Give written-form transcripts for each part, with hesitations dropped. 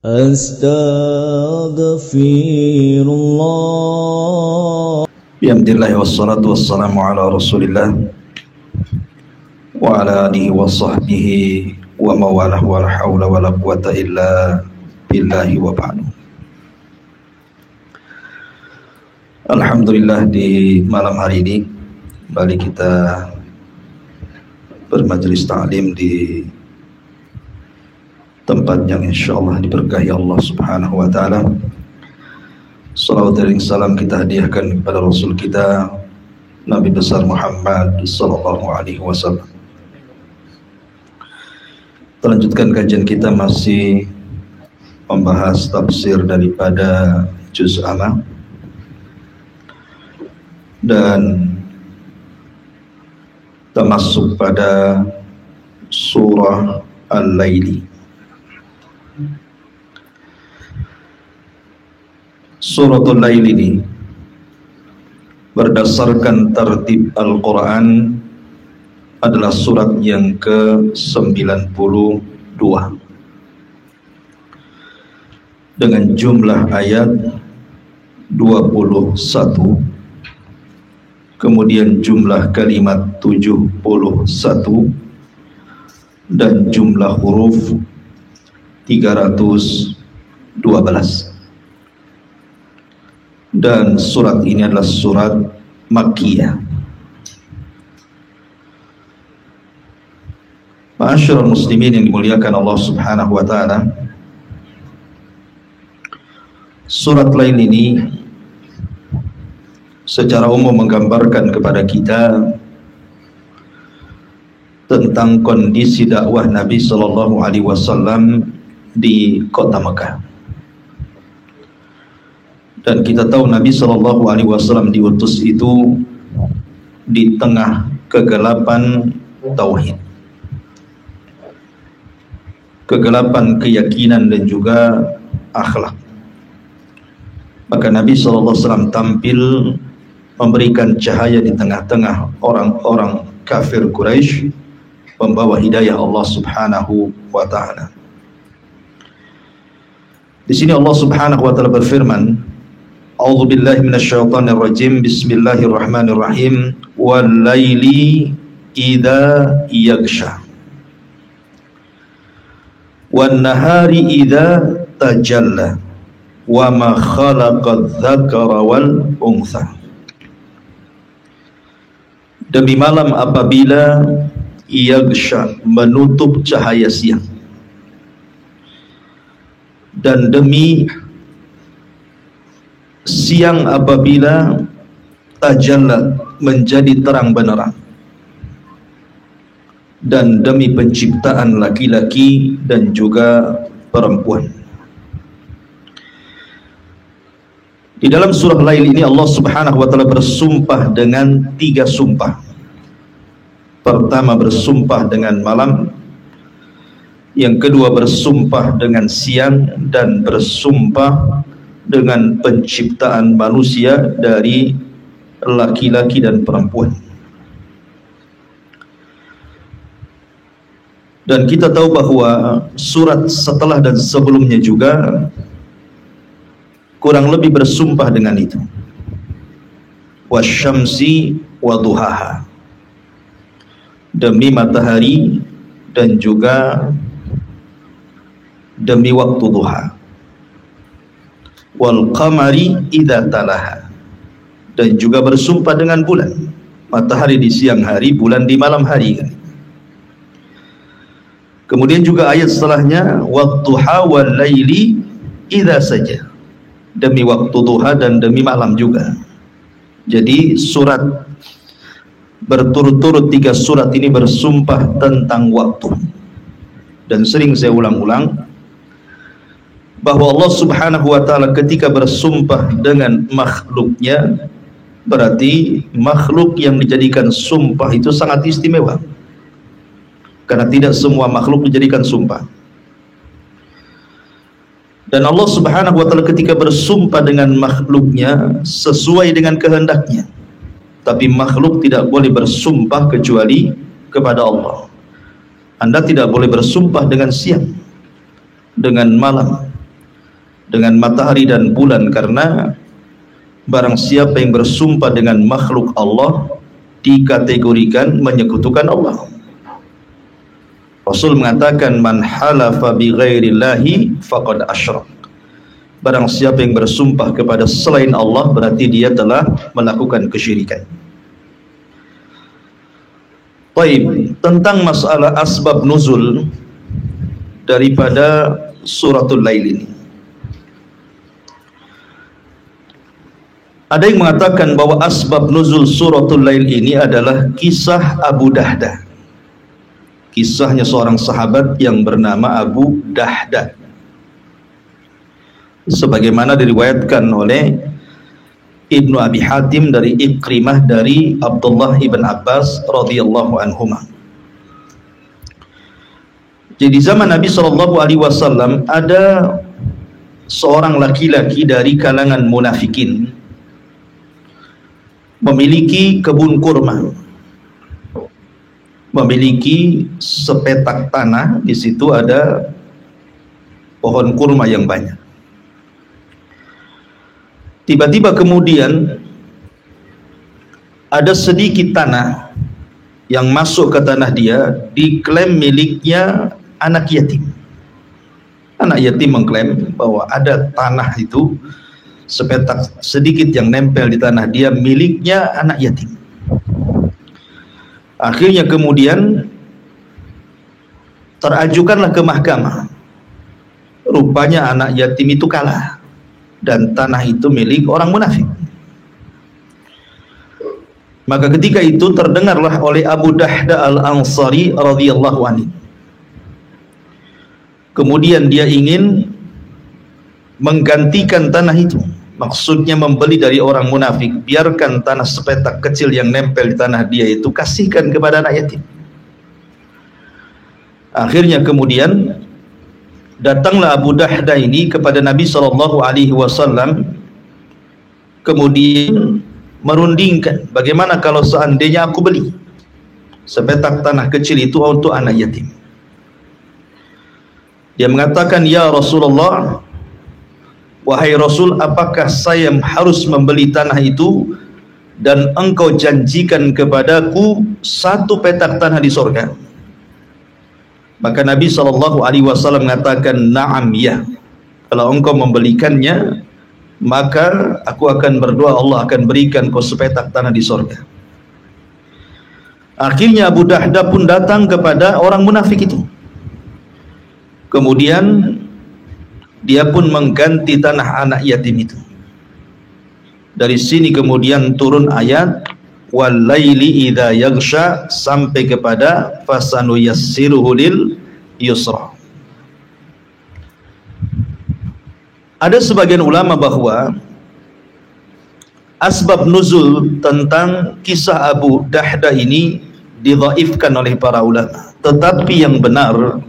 Astaghfirullah. Alhamdulillah wassalatu wassalamu ala Rasulillah wa ala alihi wa sahbihi wa mawalah wa la hawla wa la quwata illa billahi wa ba'du. Alhamdulillah, di malam hari ini kembali kita bermajelis ta'lim di tempat yang insyaallah diberkahi Allah Subhanahu wa taala. Salawat dan salam kita hadiahkan kepada Rasul kita Nabi besar Muhammad sallallahu alaihi wasallam. Lanjutkan kajian kita, masih membahas tafsir daripada juz amma dan termasuk pada surah Al-Laili. Suratul Lail ini berdasarkan tertib Al-Quran adalah surat yang ke-92 dengan jumlah ayat 21, kemudian jumlah kalimat 71 dan jumlah huruf 312. Dan surat ini adalah surat Makkiyah. Ma'asyiral muslimin yang dimuliakan Allah Subhanahu wa taala, surat Lail ini secara umum menggambarkan kepada kita tentang kondisi dakwah Nabi sallallahu alaihi wasallam di kota Mekah. Dan kita tahu Nabi sallallahu alaihi wasallam diutus itu di tengah kegelapan tauhid, kegelapan keyakinan dan juga akhlak. Maka Nabi sallallahu alaihi wasallam tampil memberikan cahaya di tengah-tengah orang-orang kafir Quraisy, membawa hidayah Allah Subhanahu wa taala. Di sini Allah Subhanahu wa taala berfirman, A'udzu billahi minasyaitonir rajim. Bismillahirrahmanirrahim. Wal laili idza yaghsha. Wan nahari idza tajalla. Wa ma khalaqadz dzakara wal untha. Demi malam apabila yaghsha, menutup cahaya siang, dan demi siang apabila tajalla, menjadi terang benderang, dan demi penciptaan laki-laki dan juga perempuan. Di dalam surah Lail ini Allah Subhanahu wa taala bersumpah dengan 3 sumpah. Pertama bersumpah dengan malam, yang kedua bersumpah dengan siang, dan bersumpah dengan penciptaan manusia dari laki-laki dan perempuan. Dan kita tahu bahwa surat setelah dan sebelumnya juga kurang lebih bersumpah dengan itu. Wasyamsi wa duhaha, demi matahari dan juga demi waktu duha. Wal qamari idza talaha, dan juga bersumpah dengan bulan. Matahari di siang hari, bulan di malam hari. Kemudian juga ayat setelahnya, wadduha wal laili idza saja, demi waktu duha dan demi malam juga. Jadi surat berturut-turut 3 surat ini bersumpah tentang waktu. Dan sering saya ulang-ulang bahwa Allah Subhanahu wa taala ketika bersumpah dengan makhluknya, berarti makhluk yang dijadikan sumpah itu sangat istimewa, karena tidak semua makhluk dijadikan sumpah. Dan Allah Subhanahu wa taala ketika bersumpah dengan makhluknya sesuai dengan kehendaknya. Tapi makhluk tidak boleh bersumpah kecuali kepada Allah. Anda tidak boleh bersumpah dengan siang, dengan malam, dengan matahari dan bulan, karena barang siapa yang bersumpah dengan makhluk Allah dikategorikan menyekutukan Allah. Rasul mengatakan, man halafa bi ghairillahi faqad asyrak. Barang siapa yang bersumpah kepada selain Allah, berarti dia telah melakukan kesyirikan. Baik, tentang masalah asbab nuzul daripada suratul Lail ini, ada yang mengatakan bahwa asbab nuzul suratul Lail ini adalah kisah Abu Dahdah. Kisahnya seorang sahabat yang bernama Abu Dahdah, sebagaimana diriwayatkan oleh Ibnu Abi Hatim dari Ikrimah dari Abdullah ibn Abbas radhiyallahu anhuma. Jadi zaman Nabi SAW ada seorang laki-laki dari kalangan munafikin memiliki kebun kurma, memiliki sepetak tanah, di situ ada pohon kurma yang banyak. Tiba-tiba kemudian ada sedikit tanah yang masuk ke tanah dia, diklaim miliknya anak yatim. Anak yatim mengklaim bahwa ada tanah itu, sepetak sedikit yang nempel di tanah dia, miliknya anak yatim. Akhirnya kemudian terajukanlah ke mahkamah. Rupanya anak yatim itu kalah dan tanah itu milik orang munafik. Maka ketika itu terdengarlah oleh Abu Dahdah al-Ansari radhiyallahu anhu. Kemudian dia ingin menggantikan tanah itu. Maksudnya membeli dari orang munafik, biarkan tanah sepetak kecil yang nempel di tanah dia itu kasihkan kepada anak yatim. Akhirnya kemudian datanglah Abu Dahdah ini kepada Nabi SAW, kemudian merundingkan, bagaimana kalau seandainya aku beli sepetak tanah kecil itu untuk anak yatim. Dia mengatakan, ya Rasulullah, wahai Rasul, apakah saya harus membeli tanah itu dan engkau janjikan kepadaku satu petak tanah di surga? Maka Nabi SAW mengatakan, na'am, ya. Kalau engkau membelikannya, maka aku akan berdoa Allah akan berikan kau sepetak tanah di surga. Akhirnya Abu Dahdah pun datang kepada orang munafik itu. Kemudian dia pun mengganti tanah anak yatim itu. Dari sini kemudian turun ayat wal laili idza yaghsha sampai kepada fasanu yassiruhu lil yusra. Ada sebagian ulama bahwa asbab nuzul tentang kisah Abu Dahdah ini didhaifkan oleh para ulama. Tetapi yang benar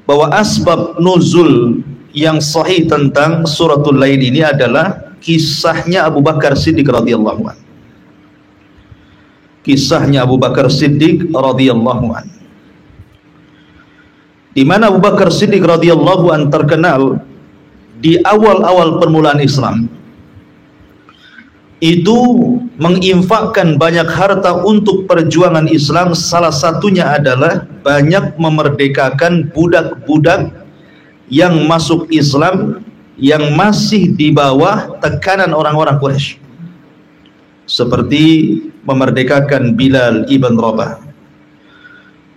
bahwa asbab nuzul yang sahih tentang suratul Lail ini adalah kisahnya Abu Bakar Siddiq radhiyallahu anhu. Kisahnya Abu Bakar Siddiq radhiyallahu anhu, di mana Abu Bakar Siddiq radhiyallahu anhu terkenal di awal-awal permulaan Islam itu menginfakkan banyak harta untuk perjuangan Islam. Salah satunya adalah banyak memerdekakan budak-budak yang masuk Islam yang masih di bawah tekanan orang-orang Quraisy, seperti memerdekakan Bilal ibn Rabah,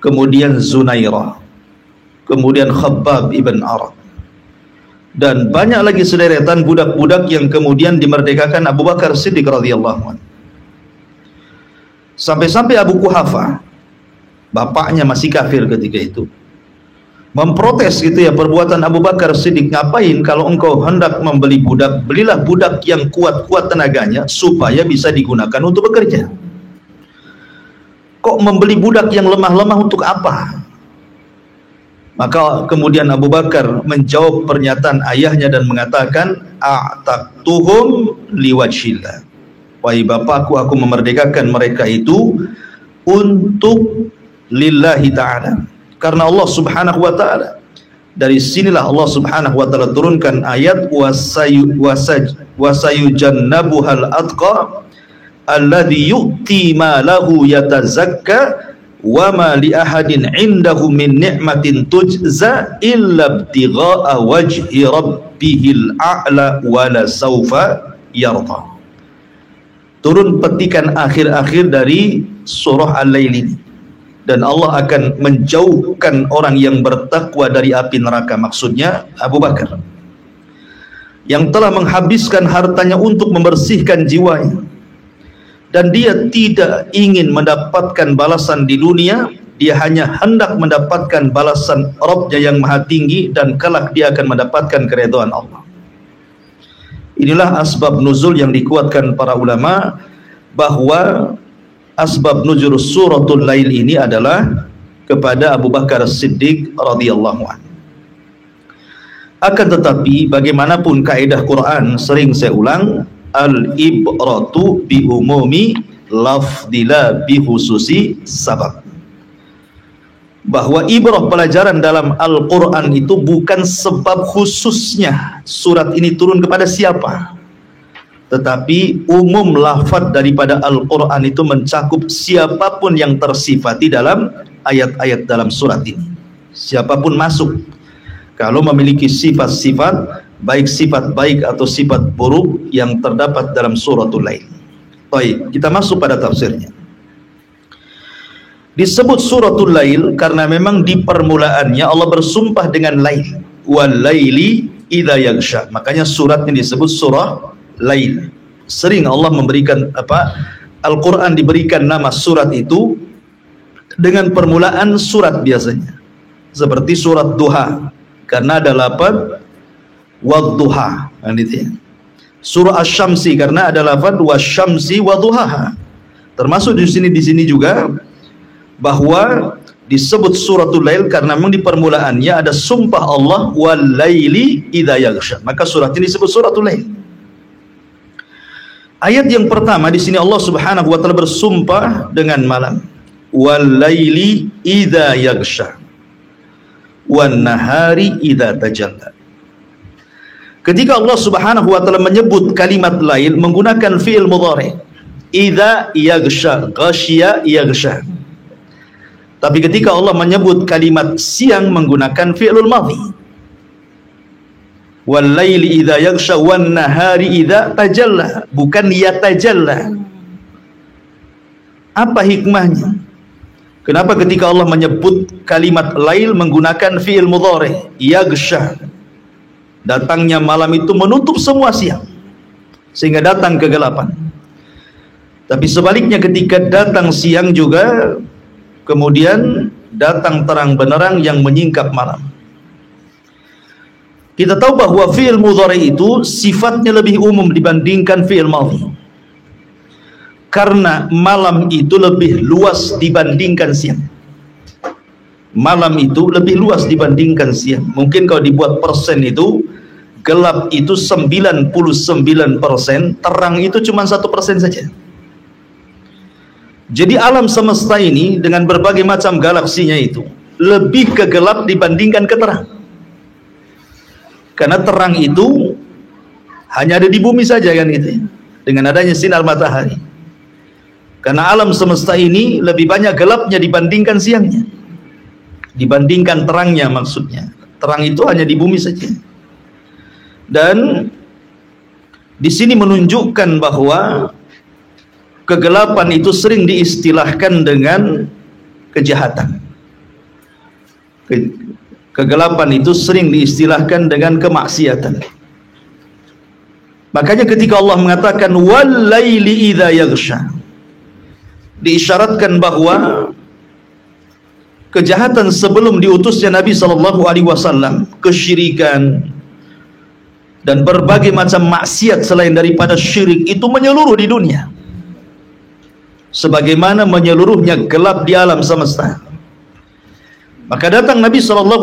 kemudian Zunairah, kemudian Khabbab ibn Arad, dan banyak lagi sederetan budak-budak yang kemudian dimerdekakan Abu Bakar Siddiq radhiyallahu anhu. Sampai-sampai Abu Quhafah, bapaknya masih kafir ketika itu, memprotes gitu ya perbuatan Abu Bakar Siddiq. Ngapain kalau engkau hendak membeli budak, belilah budak yang kuat-kuat tenaganya supaya bisa digunakan untuk bekerja. Kok membeli budak yang lemah-lemah untuk apa? Maka kemudian Abu Bakar menjawab pernyataan ayahnya dan mengatakan, a'taqtuhum liwajhillah. Wahai bapakku, aku memerdekakan mereka itu untuk lillahi ta'ala, karena Allah subhanahu wa ta'ala. Dari sinilah Allah Subhanahu wa taala turunkan ayat wasayujannabuhal atqa alladhi yu'ti ma lahu yatazakka wa ma li ahadin 'indahu min ni'matin tujza illa ibtigha'a wajhi rabbihil a'la wa la sawfa yarda. Turun petikan akhir-akhir dari surah Al-Lail ini. Dan Allah akan menjauhkan orang yang bertakwa dari api neraka. Maksudnya Abu Bakar, yang telah menghabiskan hartanya untuk membersihkan jiwanya, dan dia tidak ingin mendapatkan balasan di dunia, dia hanya hendak mendapatkan balasan Rabb-Nya yang maha tinggi, dan kelak dia akan mendapatkan keridhaan Allah. Inilah asbab nuzul yang dikuatkan para ulama, bahwa asbab nuzul suratul Lail ini adalah kepada Abu Bakar As-Siddiq radhiyallahu anhu. Akan tetapi bagaimanapun kaidah Quran, sering saya ulang, al-ibratu bi umumi lafdila bi khususi sabab. Bahwa ibrah, pelajaran dalam Al-Quran itu bukan sebab khususnya surat ini turun kepada siapa, tetapi umum lafaz daripada Al-Quran itu mencakup siapapun yang tersifati dalam ayat-ayat dalam surat ini. Siapapun masuk, kalau memiliki sifat-sifat, baik sifat baik atau sifat buruk yang terdapat dalam suratul Lail. Baik, kita masuk pada tafsirnya. Disebut suratul Lail karena memang di permulaannya Allah bersumpah dengan lail. Wal laili idza yaghsha. Makanya suratnya disebut surah Lail. Sering Allah memberikan Al-Quran diberikan nama surat itu dengan permulaan surat biasanya, seperti surat Duha karena ada lafaz wadduha, gitu ya. Surah Asy-Syamsi karena ada lafaz wasyamsi wadduhaha. Termasuk di sini juga bahwa disebut suratul Lail karena memang di permulaannya ada sumpah Allah wal laili idza yaghsha. Maka surat ini disebut suratul Lail. Ayat yang pertama di sini Allah Subhanahu wa taala bersumpah dengan malam. Wal laili idza yaghsha. Wan nahari idza tajalla. Ketika Allah Subhanahu wa taala menyebut kalimat lail menggunakan fi'il mudhari. Idza yaghsha, ghasyiya yaghsha. Tapi ketika Allah menyebut kalimat siang menggunakan fi'lul madhi. Wal laili idza yaghsha wan nahari idza tajalla, bukan yatajalla. Apa hikmahnya? Kenapa ketika Allah menyebut kalimat lail menggunakan fi'il mudhari yaghsha? Datangnya malam itu menutup semua siang sehingga datang kegelapan. Tapi sebaliknya ketika datang siang juga kemudian datang terang benderang yang menyingkap malam. Kita tahu bahwa fi'il mudhari itu sifatnya lebih umum dibandingkan fi'il madhi. Karena malam itu lebih luas dibandingkan siang. Malam itu lebih luas dibandingkan siang. Mungkin kalau dibuat persen itu, gelap itu 99%, terang itu cuma 1% saja. Jadi alam semesta ini dengan berbagai macam galaksinya itu lebih ke gelap dibandingkan ke terang. Karena terang itu hanya ada di bumi saja kan gitu ya, dengan adanya sinar matahari. Karena alam semesta ini lebih banyak gelapnya dibandingkan siangnya, dibandingkan terangnya maksudnya. Terang itu hanya di bumi saja. Dan di sini menunjukkan bahwa kegelapan itu sering diistilahkan dengan kejahatan. Kegelapan itu sering diistilahkan dengan kemaksiatan. Makanya ketika Allah mengatakan wal laili idza yaghsha, diisyaratkan bahwa kejahatan sebelum diutusnya Nabi SAW, kesyirikan dan berbagai macam maksiat selain daripada syirik itu menyeluruh di dunia. Sebagaimana menyeluruhnya gelap di alam semesta. Maka datang Nabi SAW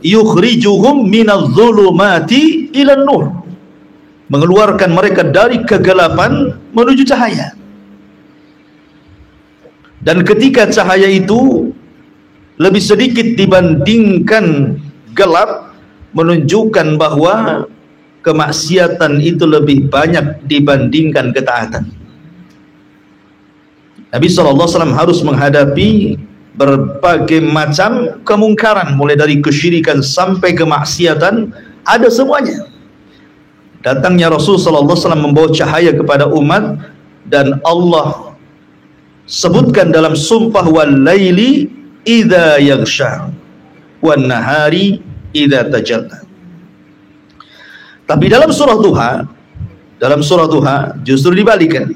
yukhrijuhum minadh-dhulumati ilan nur, mengeluarkan mereka dari kegelapan menuju cahaya. Dan ketika cahaya itu lebih sedikit dibandingkan gelap menunjukkan bahwa kemaksiatan itu lebih banyak dibandingkan ketaatan. Nabi SAW harus menghadapi berbagai macam kemungkaran, mulai dari kesyirikan sampai kemaksiatan, ada semuanya. Datangnya Rasul SAW membawa cahaya kepada umat, dan Allah sebutkan dalam sumpah, wal laili idza yaghsha wan nahari idza tajalla. Tapi dalam surah Duha justru dibalikan,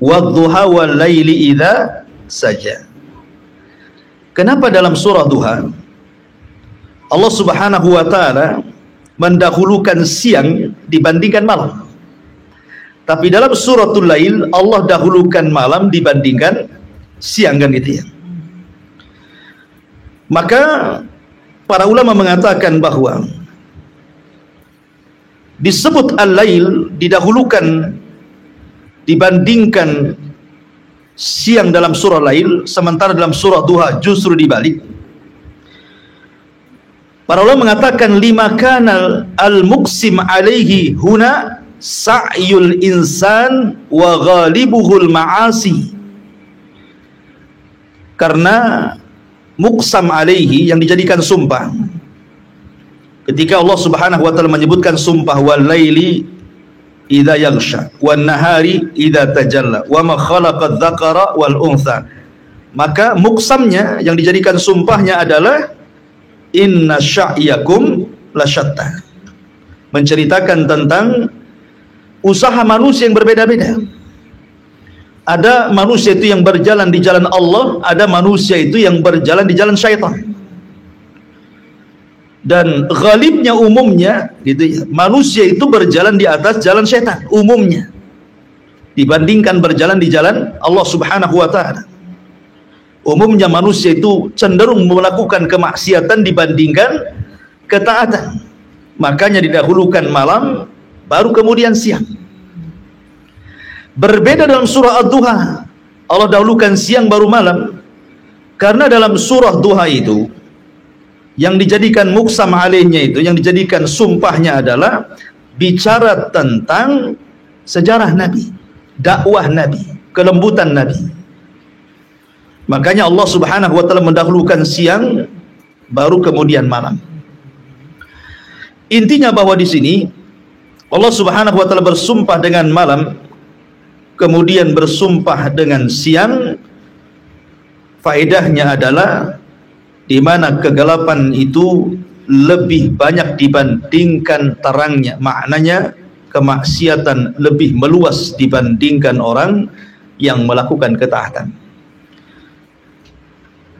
wadduha wal laili idza saja. Kenapa dalam surah Duha Allah Subhanahu wa taala mendahulukan siang dibandingkan malam? Tapi dalam suratul Lail Allah dahulukan malam dibandingkan siang, kan gitu ya. Maka para ulama mengatakan bahwa disebut al-lail didahulukan dibandingkan siang dalam surah Lail, sementara dalam surah Duha justru dibalik. Para ulama mengatakan lima kana al-muqsim alaihi huna sa'yul insan wa ghalibuhul ma'asi. Karena muqsam alaihi yang dijadikan sumpah, ketika Allah Subhanahu wa taala menyebutkan sumpah, wal laili idza yaghsha wan nahari idza tajalla wa ma khalaqadz dzakara wal untha, maka muqsamnya yang dijadikan sumpahnya adalah inna sya'yakum lasyatta, menceritakan tentang usaha manusia yang berbeda-beda. Ada manusia itu yang berjalan di jalan Allah, ada manusia itu yang berjalan di jalan syaitan. Dan ghalibnya umumnya gitu ya, manusia itu berjalan di atas jalan syaitan umumnya, dibandingkan berjalan di jalan Allah Subhanahu wa taala. Umumnya manusia itu cenderung melakukan kemaksiatan dibandingkan ketaatan. Makanya didahulukan malam baru kemudian siang. Berbeda dalam surah Ad-Duha, Allah dahulukan siang baru malam, karena dalam surah Duha itu yang dijadikan muqsam alaihnya itu, yang dijadikan sumpahnya adalah bicara tentang sejarah Nabi, dakwah Nabi, kelembutan Nabi. Makanya Allah Subhanahu wa taala mendahulukan siang baru kemudian malam. Intinya bahwa di sini Allah Subhanahu wa taala bersumpah dengan malam, kemudian bersumpah dengan siang. Faedahnya adalah di mana kegelapan itu lebih banyak dibandingkan terangnya. Maknanya kemaksiatan lebih meluas dibandingkan orang yang melakukan ketaatan.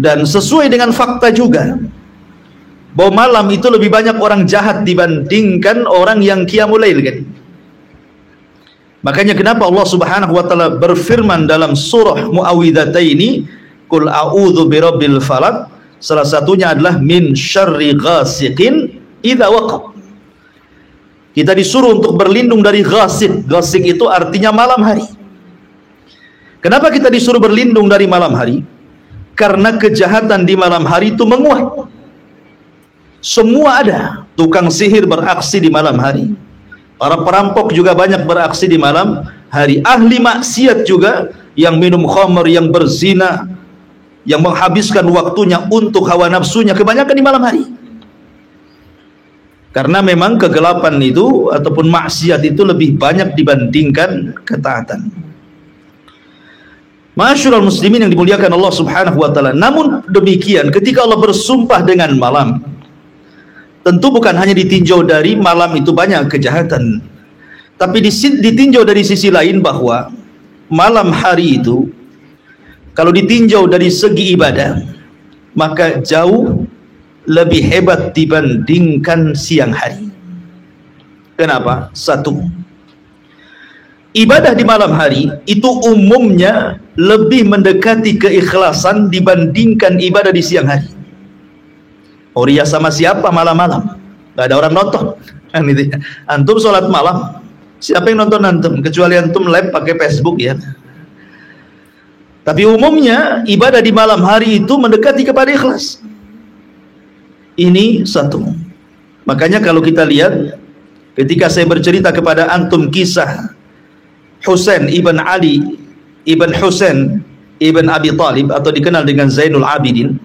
Dan sesuai dengan fakta juga bahwa malam itu lebih banyak orang jahat dibandingkan orang yang qiyamul lail, kan? Makanya kenapa Allah Subhanahu wa taala berfirman dalam surah Muawwidhataini, qul a'udzu birabbil falaq, salah satunya adalah min syarri ghasiqin idza waqab. Kita disuruh untuk berlindung dari ghasiq. Ghasiq itu artinya malam hari. Kenapa kita disuruh berlindung dari malam hari? Karena kejahatan di malam hari itu menguat. Semua ada. Tukang sihir beraksi di malam hari, para perampok juga banyak beraksi di malam hari, ahli maksiat juga yang minum khamr, yang berzina, yang menghabiskan waktunya untuk hawa nafsunya, kebanyakan di malam hari. Karena memang kegelapan itu ataupun maksiat itu lebih banyak dibandingkan ketaatan. Ma'asyiral muslimin yang dimuliakan Allah Subhanahu wa taala. Namun demikian, ketika Allah bersumpah dengan malam, tentu bukan hanya ditinjau dari malam itu banyak kejahatan, tapi ditinjau dari sisi lain bahwa malam hari itu kalau ditinjau dari segi ibadah, maka jauh lebih hebat dibandingkan siang hari. Kenapa? Satu, ibadah di malam hari itu umumnya lebih mendekati keikhlasan dibandingkan ibadah di siang hari. Oh, ria sama siapa malam-malam? Gak ada orang nonton. Antum sholat malam, siapa yang nonton antum? Kecuali antum live pakai Facebook ya. Tapi umumnya ibadah di malam hari itu mendekati kepada ikhlas. Ini satu. Makanya kalau kita lihat, ketika saya bercerita kepada antum kisah Husain ibn Ali ibn Husain ibn Abi Talib, atau dikenal dengan Zainul Abidin,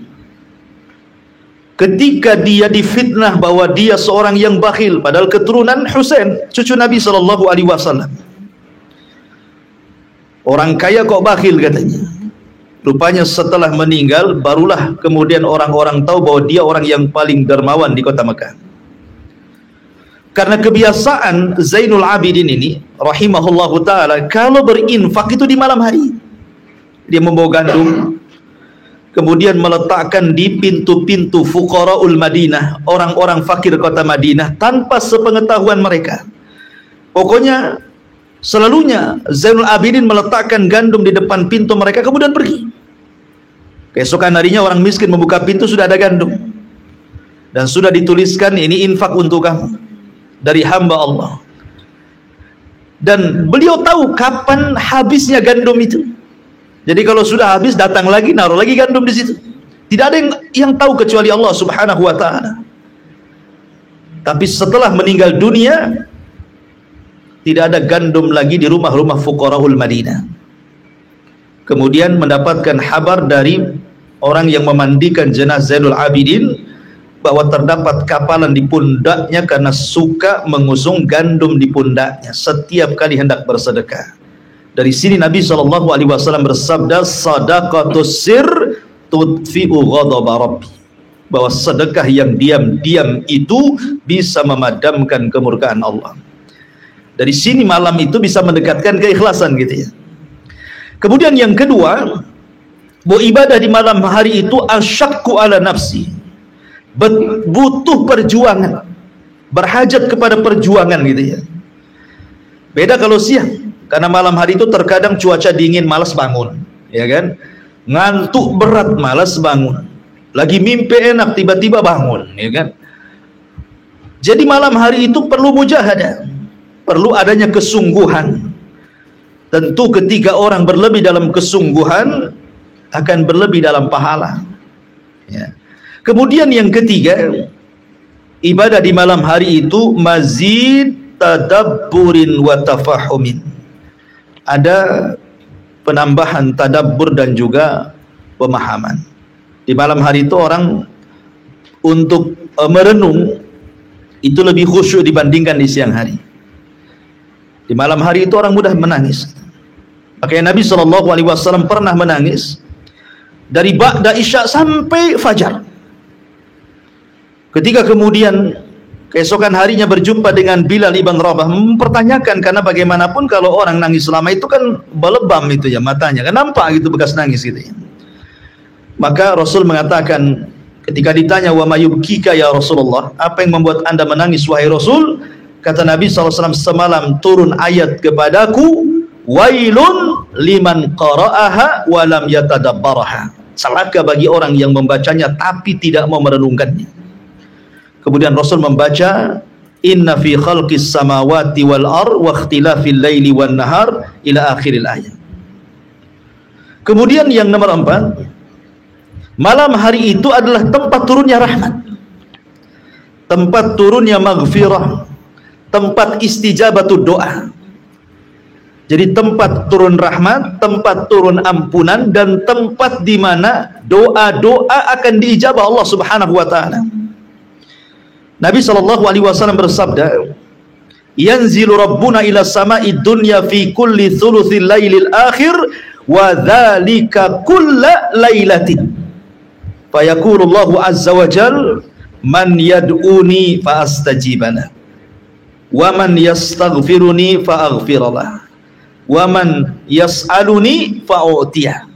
ketika dia difitnah bahwa dia seorang yang bakhil, padahal keturunan Husain, cucu Nabi SAW. Orang kaya kok bakhil katanya. Rupanya setelah meninggal barulah kemudian orang-orang tahu bahwa dia orang yang paling dermawan di kota Mekah. Karena kebiasaan Zainul Abidin ini rahimahullahu ta'ala, kalau berinfak itu di malam hari. Dia membawa gandum, kemudian meletakkan di pintu-pintu fuqara'ul Madinah, orang-orang fakir kota Madinah, tanpa sepengetahuan mereka. Pokoknya selalunya Zainul Abidin meletakkan gandum di depan pintu mereka, kemudian pergi. Keesokan harinya orang miskin membuka pintu, sudah ada gandum dan sudah dituliskan, ini infak untuk kamu dari hamba Allah. Dan beliau tahu kapan habisnya gandum itu. Jadi kalau sudah habis, datang lagi, naruh lagi gandum di situ. Tidak ada yang tahu kecuali Allah Subhanahu wa ta'ala. Tapi setelah meninggal dunia, tidak ada gandum lagi di rumah-rumah fuqara'ul Madinah. Kemudian mendapatkan kabar dari orang yang memandikan jenazah Zainul Abidin bahwa terdapat kapalan di pundaknya karena suka mengusung gandum di pundaknya setiap kali hendak bersedekah. Dari sini Nabi SAW bersabda, sadaqatus sir tudfi'u ghadaba rabbi, bahwa sedekah yang diam-diam itu bisa memadamkan kemurkaan Allah. Dari sini malam itu bisa mendekatkan keikhlasan gitu ya. Kemudian yang kedua, bahwa ibadah di malam hari itu asyakku ala nafsi, butuh perjuangan, berhajat kepada perjuangan gitu ya. Beda kalau siang, karena malam hari itu terkadang cuaca dingin, malas bangun, ya kan? Ngantuk berat, malas bangun. Lagi mimpi enak, tiba-tiba bangun, ya kan? Jadi malam hari itu perlu mujahadah, perlu adanya kesungguhan. Tentu ketika orang berlebih dalam kesungguhan, akan berlebih dalam pahala ya. Kemudian yang ketiga, ibadah di malam hari itu mazid tadabburin wa tafahumin, ada penambahan tadabbur dan juga pemahaman. Di malam hari itu orang untuk merenung itu lebih khusyuk dibandingkan di siang hari. Di malam hari itu orang mudah menangis. Makanya Nabi SAW pernah menangis dari ba'da isya sampai fajar. Ketika kemudian keesokan harinya berjumpa dengan Bilal ibn Rabah, mempertanyakan, karena bagaimanapun kalau orang nangis selama itu kan belebam itu ya matanya, kan nampak gitu bekas nangis gitu ya. Maka Rasul mengatakan, ketika ditanya wa mayubkika ya Rasulullah, apa yang membuat anda menangis wahai Rasul? Kata Nabi SAW, semalam turun ayat kepadaku, wailun liman qara'aha wa lam yatadabbaraha, celaka bagi orang yang membacanya tapi tidak mau merenungkannya. Kemudian Rasul membaca, inna fi khalqis samawati wal ar wa ikhtilafil laili wan nahar ila akhiril ayat. Kemudian yang nomor 4, malam hari itu adalah tempat turunnya rahmat, tempat turunnya maghfirah, tempat istijabatul doa. Jadi tempat turun rahmat, tempat turun ampunan, dan tempat di mana doa-doa akan diijabah Allah Subhanahu wa taala. Nabi SAW bersabda, yanzilu rabbuna ila sama'i dunya fi kulli thuluthil lailil akhir wa dzalika kulla lailatin. Fayaqulu Allahu azza wa jalla, man yad'uni fa astajibana wa man yastaghfiruni fa aghfiralah wa man yas'aluni fa'utiyah.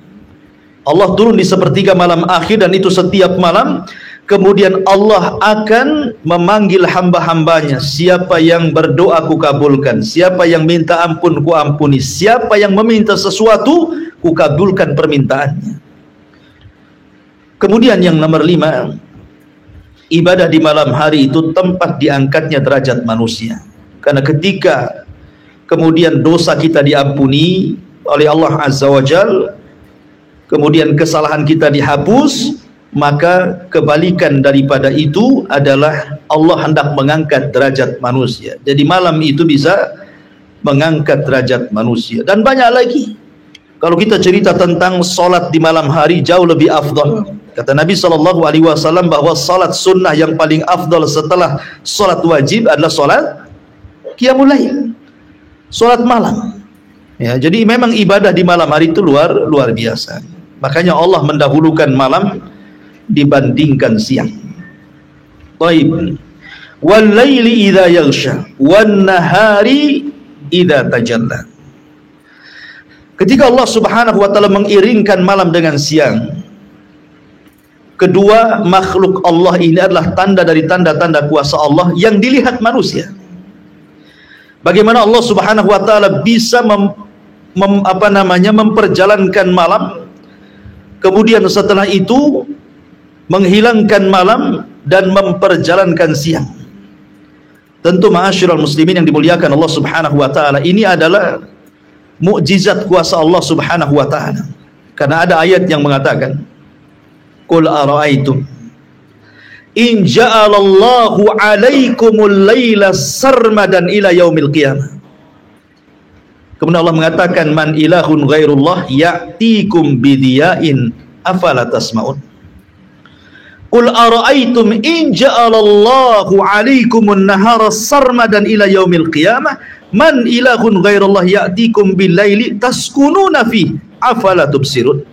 Allah turun di sepertiga malam akhir, dan itu setiap malam. Kemudian Allah akan memanggil hamba-hambanya, siapa yang berdoa ku kabulkan, siapa yang minta ampun ku ampuni, siapa yang meminta sesuatu ku kabulkan permintaannya. Kemudian yang nomor 5, ibadah di malam hari itu tempat diangkatnya derajat manusia. Karena ketika kemudian dosa kita diampuni oleh Allah Azza wa Jal, kemudian kesalahan kita dihapus, maka kebalikan daripada itu adalah Allah hendak mengangkat derajat manusia. Jadi malam itu bisa mengangkat derajat manusia. Dan banyak lagi. Kalau kita cerita tentang solat di malam hari, jauh lebih afdal. Kata Nabi SAW bahawa solat sunnah yang paling afdal setelah solat wajib adalah solat qiyamul lail, solat malam. Ya, jadi memang ibadah di malam hari itu luar biasa. Makanya Allah mendahulukan malam dibandingkan siang. Baik. Wal laili idza yaghsha wan nahari idza tajalla. Ketika Allah Subhanahu wa taala mengiringkan malam dengan siang, kedua makhluk Allah ini adalah tanda dari tanda-tanda kuasa Allah yang dilihat manusia. Bagaimana Allah Subhanahu wa taala bisa memperjalankan malam, kemudian setelah itu menghilangkan malam dan memperjalankan siang. Tentu ma'asyiral muslimin yang dimuliakan Allah Subhanahu wa taala, ini adalah mukjizat kuasa Allah Subhanahu wa taala. Karena ada ayat yang mengatakan, "Qul ara'aitum in ja'alallahu 'alaikumul laila sarmadan ila yaumil qiyamah." Kemudian Allah mengatakan, "Man ilahun ghairullah ya'tikum bidiya'in afala tasma'un." Qul ara'aitum in ja'alallahu 'alaikumun nahara sarmadan ila yaumil qiyamah man ilahun ghairullah ya'tikum bil laili taskununa fi afala tubsirun.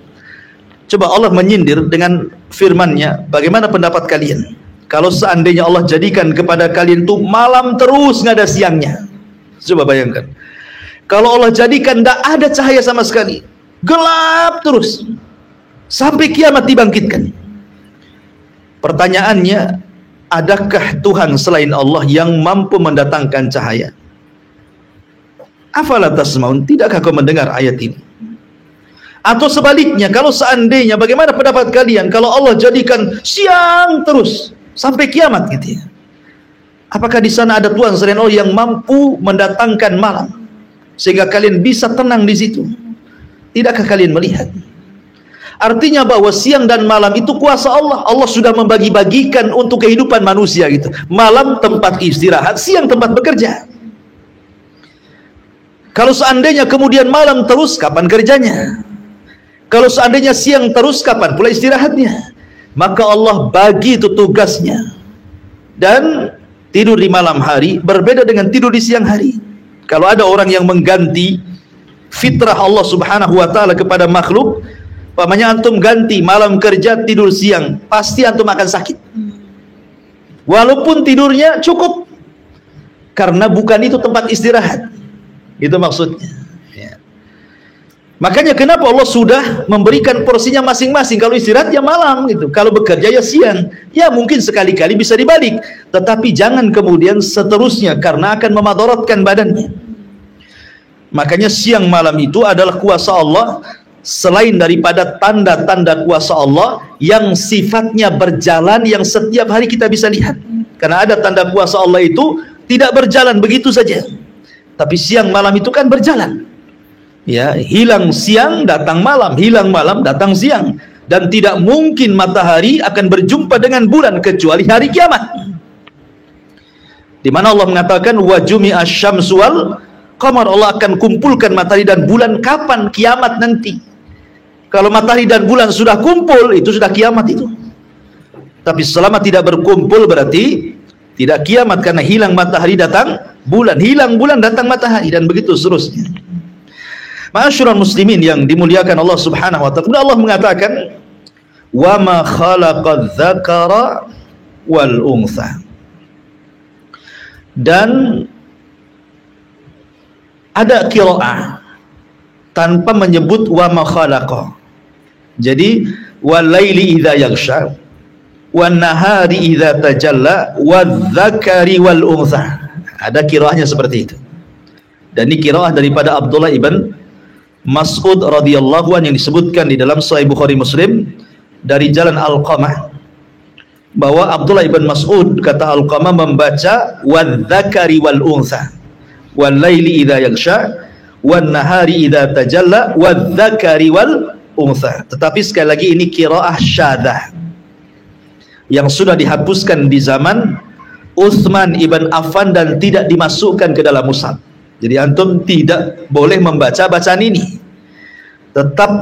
Coba Allah menyindir dengan firman-Nya, bagaimana pendapat kalian kalau seandainya Allah jadikan kepada kalian itu malam terus nggak ada siangnya? Coba bayangkan, kalau Allah jadikan tidak ada cahaya sama sekali, gelap terus sampai kiamat dibangkitkan. Pertanyaannya, adakah Tuhan selain Allah yang mampu mendatangkan cahaya? Afala tasmaun, tidakkah kau mendengar ayat ini? Atau sebaliknya, kalau seandainya, bagaimana pendapat kalian kalau Allah jadikan siang terus sampai kiamat gitu ya? Apakah di sana ada Tuhan selain Allah yang mampu mendatangkan malam sehingga kalian bisa tenang di situ? Tidakkah kalian melihat? Artinya bahwa siang dan malam itu kuasa Allah. Allah sudah membagi-bagikan untuk kehidupan manusia gitu. Malam tempat istirahat, siang tempat bekerja. Kalau seandainya kemudian malam terus, kapan kerjanya? Kalau seandainya siang terus, kapan pula istirahatnya? Maka Allah bagi itu tugasnya. Dan tidur di malam hari berbeda dengan tidur di siang hari. Kalau ada orang yang mengganti fitrah Allah Subhanahu wa taala kepada makhluk, umpamanya antum ganti malam kerja tidur siang, pasti antum akan sakit. Walaupun tidurnya cukup, karena bukan itu tempat istirahat. Itu maksudnya ya. Makanya kenapa Allah sudah memberikan porsinya masing-masing. Kalau istirahat ya malam gitu, kalau bekerja ya siang. Ya mungkin sekali-kali bisa dibalik, tetapi jangan kemudian seterusnya, karena akan memadaratkan badannya. Makanya siang malam itu adalah kuasa Allah, selain daripada tanda-tanda kuasa Allah yang sifatnya berjalan, yang setiap hari kita bisa lihat. Karena ada tanda kuasa Allah itu tidak berjalan begitu saja, tapi siang malam itu kan berjalan. Ya, hilang siang datang malam, hilang malam datang siang, dan tidak mungkin matahari akan berjumpa dengan bulan kecuali hari kiamat. Di mana Allah mengatakan wa jumi'a syamsu wal qamar, Allah akan kumpulkan matahari dan bulan kapan? Kiamat nanti. Kalau matahari dan bulan sudah kumpul, itu sudah kiamat itu. Tapi selama tidak berkumpul berarti tidak kiamat, karena hilang matahari datang bulan, hilang bulan datang matahari, dan begitu seterusnya. Ma'asyiral muslimin yang dimuliakan Allah Subhanahu wa taala, Allah mengatakan wa ma khalaqadz dzakara wal untha, dan ada qiraah tanpa menyebut wa ma khalaqa. Jadi wal laili idza yaghsha wan nahari idza tajalla wadz dzakari wal untha. Ada qiraahnya seperti itu. Dan ini qiraah daripada Abdullah ibn Mas'ud radhiyallahu anhu yang disebutkan di dalam Sahih Bukhari Muslim dari jalan Alqamah, bahwa Abdullah ibn Mas'ud, kata Alqamah, membaca wadz dzakari wal untha wal laili idza yaghsha wan nahari idza tajalla wadz dzakari wal untha. Tetapi sekali lagi ini qiraah syadzah. yang sudah dihapuskan di zaman Utsman ibn Affan dan tidak dimasukkan ke dalam mushaf. Jadi antum tidak boleh membaca bacaan ini, tetap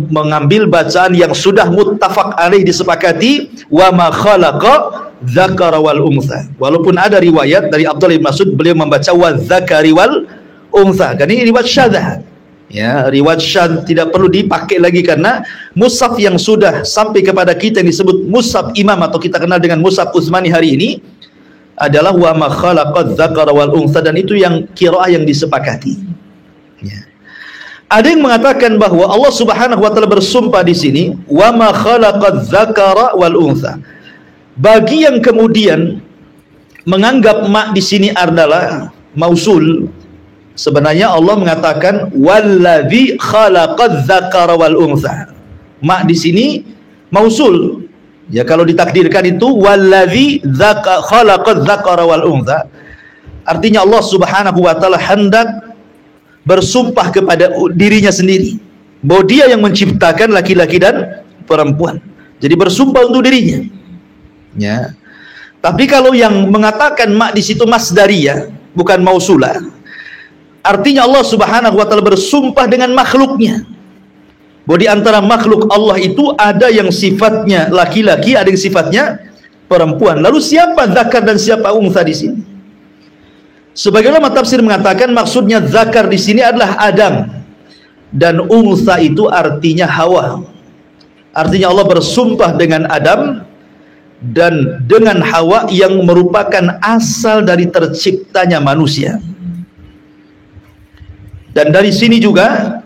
mengambil bacaan yang sudah muttafaq alaih, disepakati, wa ma khalaqa dzakara wal untha. Walaupun ada riwayat dari Abdullah bin Mas'ud beliau membaca wa dzakari wal untha, kan ini riwayat syadzah. Ya, riwayat syadz tidak perlu dipakai lagi karena mushaf yang sudah sampai kepada kita yang disebut mushaf imam atau kita kenal dengan mushaf Utsmani hari ini adalah wa ma khalaqadz dzakara wal untha, dan itu yang qiraah yang disepakati. Ya. Ada yang mengatakan bahwa Allah Subhanahu wa taala bersumpah di sini wa ma khalaqadz dzakara wal untha. Bagi yang kemudian menganggap ma di sini adalah mausul, sebenarnya Allah mengatakan wallazi khalaqadz dzakara wal untha. Ma di sini mausul. Ya, kalau ditakdirkan itu wallazi khalaqadz dzakara wal untha, artinya Allah Subhanahu wa taala hendak bersumpah kepada dirinya sendiri bahwa dia yang menciptakan laki-laki dan perempuan. Jadi bersumpah untuk dirinya. Ya. Tapi kalau yang mengatakan ma di situ masdariyah, bukan mausulah, artinya Allah Subhanahu wa taala bersumpah dengan makhluknya. Bahwa di antara makhluk Allah itu ada yang sifatnya laki-laki, ada yang sifatnya perempuan. Lalu siapa zakar dan siapa untha di sini? Sebagian ulama tafsir mengatakan maksudnya zakar di sini adalah Adam dan untha itu artinya Hawa. Artinya Allah bersumpah dengan Adam dan dengan Hawa yang merupakan asal dari terciptanya manusia. Dan dari sini juga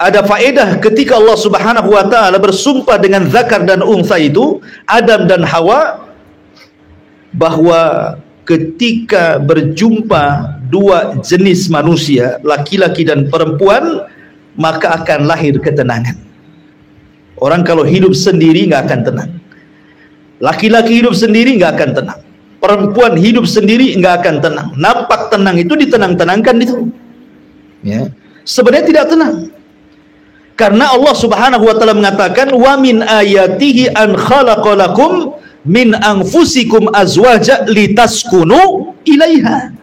ada faedah ketika Allah Subhanahu wa taala bersumpah dengan zakar dan untha itu, Adam dan Hawa, bahwa ketika berjumpa dua jenis manusia, laki-laki dan perempuan, maka akan lahir ketenangan. Orang kalau hidup sendiri nggak akan tenang. Laki-laki hidup sendiri nggak akan tenang. Perempuan hidup sendiri nggak akan tenang. Nampak tenang itu ditenang-tenangkan itu. Ya. Sebenarnya tidak tenang. Karena Allah Subhanahu wa taala mengatakan wa min ayatihi an khalaqalakum min anfusikum azwaja litaskunu ilaiha.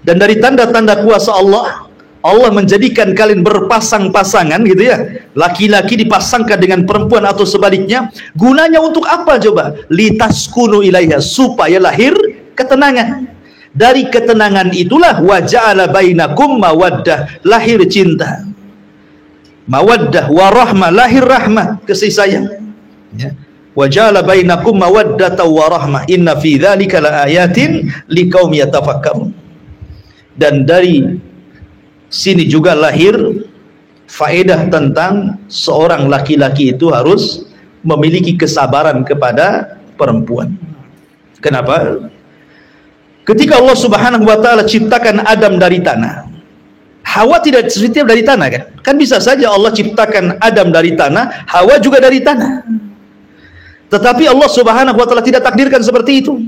Dan dari tanda-tanda kuasa Allah, Allah menjadikan kalian berpasang-pasangan gitu ya. Laki-laki dipasangkan dengan perempuan atau sebaliknya. Gunanya untuk apa coba? Litaskunu ilaiha, supaya lahir ketenangan. Dari ketenangan itulah wa ja'ala bainakum mawaddah, lahir cinta. Mawaddah warahmah, lahir rahmah, kasih sayang. Ya. Wa ja'ala bainakum mawaddatan wa rahmah inna fi dzalika laayatin liqaumi yatafakkarun. Dan dari sini juga lahir faedah tentang seorang laki-laki itu harus memiliki kesabaran kepada perempuan. Kenapa? Ketika Allah Subhanahu wa taala ciptakan Adam dari tanah, Hawa tidak setiap dari tanah kan? Kan bisa saja Allah ciptakan Adam dari tanah, Hawa juga dari tanah. Tetapi Allah Subhanahu wa taala tidak takdirkan seperti itu.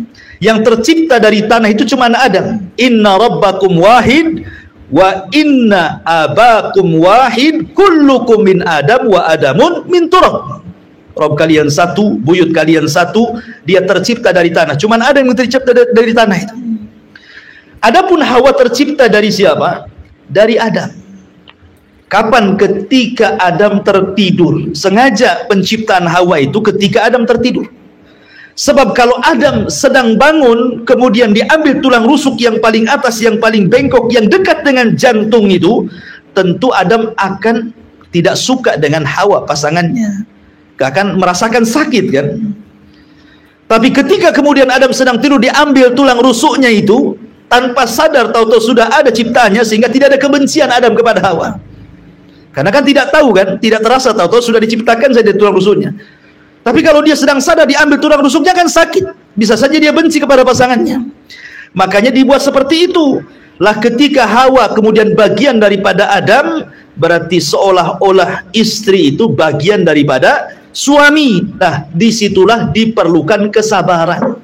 Yang tercipta dari tanah itu cuma Adam. Inna rabbakum wahid wa inna abakum wahid kullukum min Adam wa Adamun min turab. Rabb kalian satu, buyut kalian satu, dia tercipta dari tanah. Cuma Adam yang tercipta dari tanah itu. Adapun Hawa tercipta dari siapa? Dari Adam. Kapan? Ketika Adam tertidur. Sengaja penciptaan Hawa itu ketika Adam tertidur. Sebab kalau Adam sedang bangun, kemudian diambil tulang rusuk yang paling atas, yang paling bengkok, yang dekat dengan jantung itu, tentu Adam akan tidak suka dengan Hawa pasangannya. Akan merasakan sakit kan. Tapi ketika kemudian Adam sedang tidur, diambil tulang rusuknya itu, tanpa sadar tahu-tahu sudah ada ciptaannya, sehingga tidak ada kebencian Adam kepada Hawa. Karena kan tidak tahu kan, tidak terasa, tahu-tahu sudah diciptakan saja tulang rusuknya. Tapi kalau dia sedang sadar diambil tulang rusuknya kan sakit, bisa saja dia benci kepada pasangannya. Makanya dibuat seperti itu. Lah ketika Hawa kemudian bagian daripada Adam, berarti seolah-olah istri itu bagian daripada suami. Nah, disitulah diperlukan kesabaran.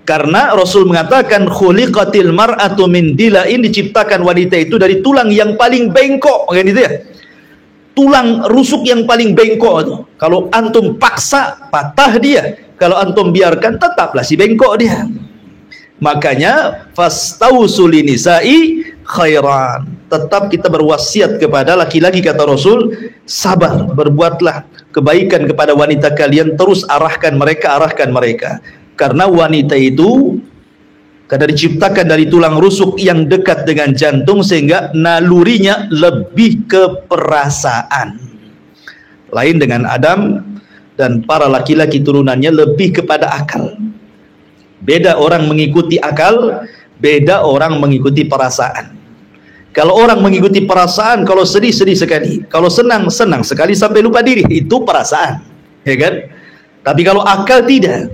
Karena Rasul mengatakan khuliqatil mar'atu min dila'in, diciptakan wanita itu dari tulang yang paling bengkok, kan itu ya. Tulang rusuk yang paling bengkok itu. Kalau antum paksa, patah dia. Kalau antum biarkan, tetaplah si bengkok dia. Makanya fastausul nisa'i khairan. Tetap kita berwasiat kepada laki-laki, kata Rasul, sabar, berbuatlah kebaikan kepada wanita kalian, terus arahkan mereka. Karena wanita itu karena diciptakan dari tulang rusuk yang dekat dengan jantung, sehingga nalurinya lebih ke perasaan. Lain dengan Adam dan para laki-laki turunannya lebih kepada akal. Beda orang mengikuti akal, beda orang mengikuti perasaan. Kalau orang mengikuti perasaan, kalau sedih sekali, kalau senang sekali sampai lupa diri, itu perasaan, ya kan? Tapi kalau akal tidak.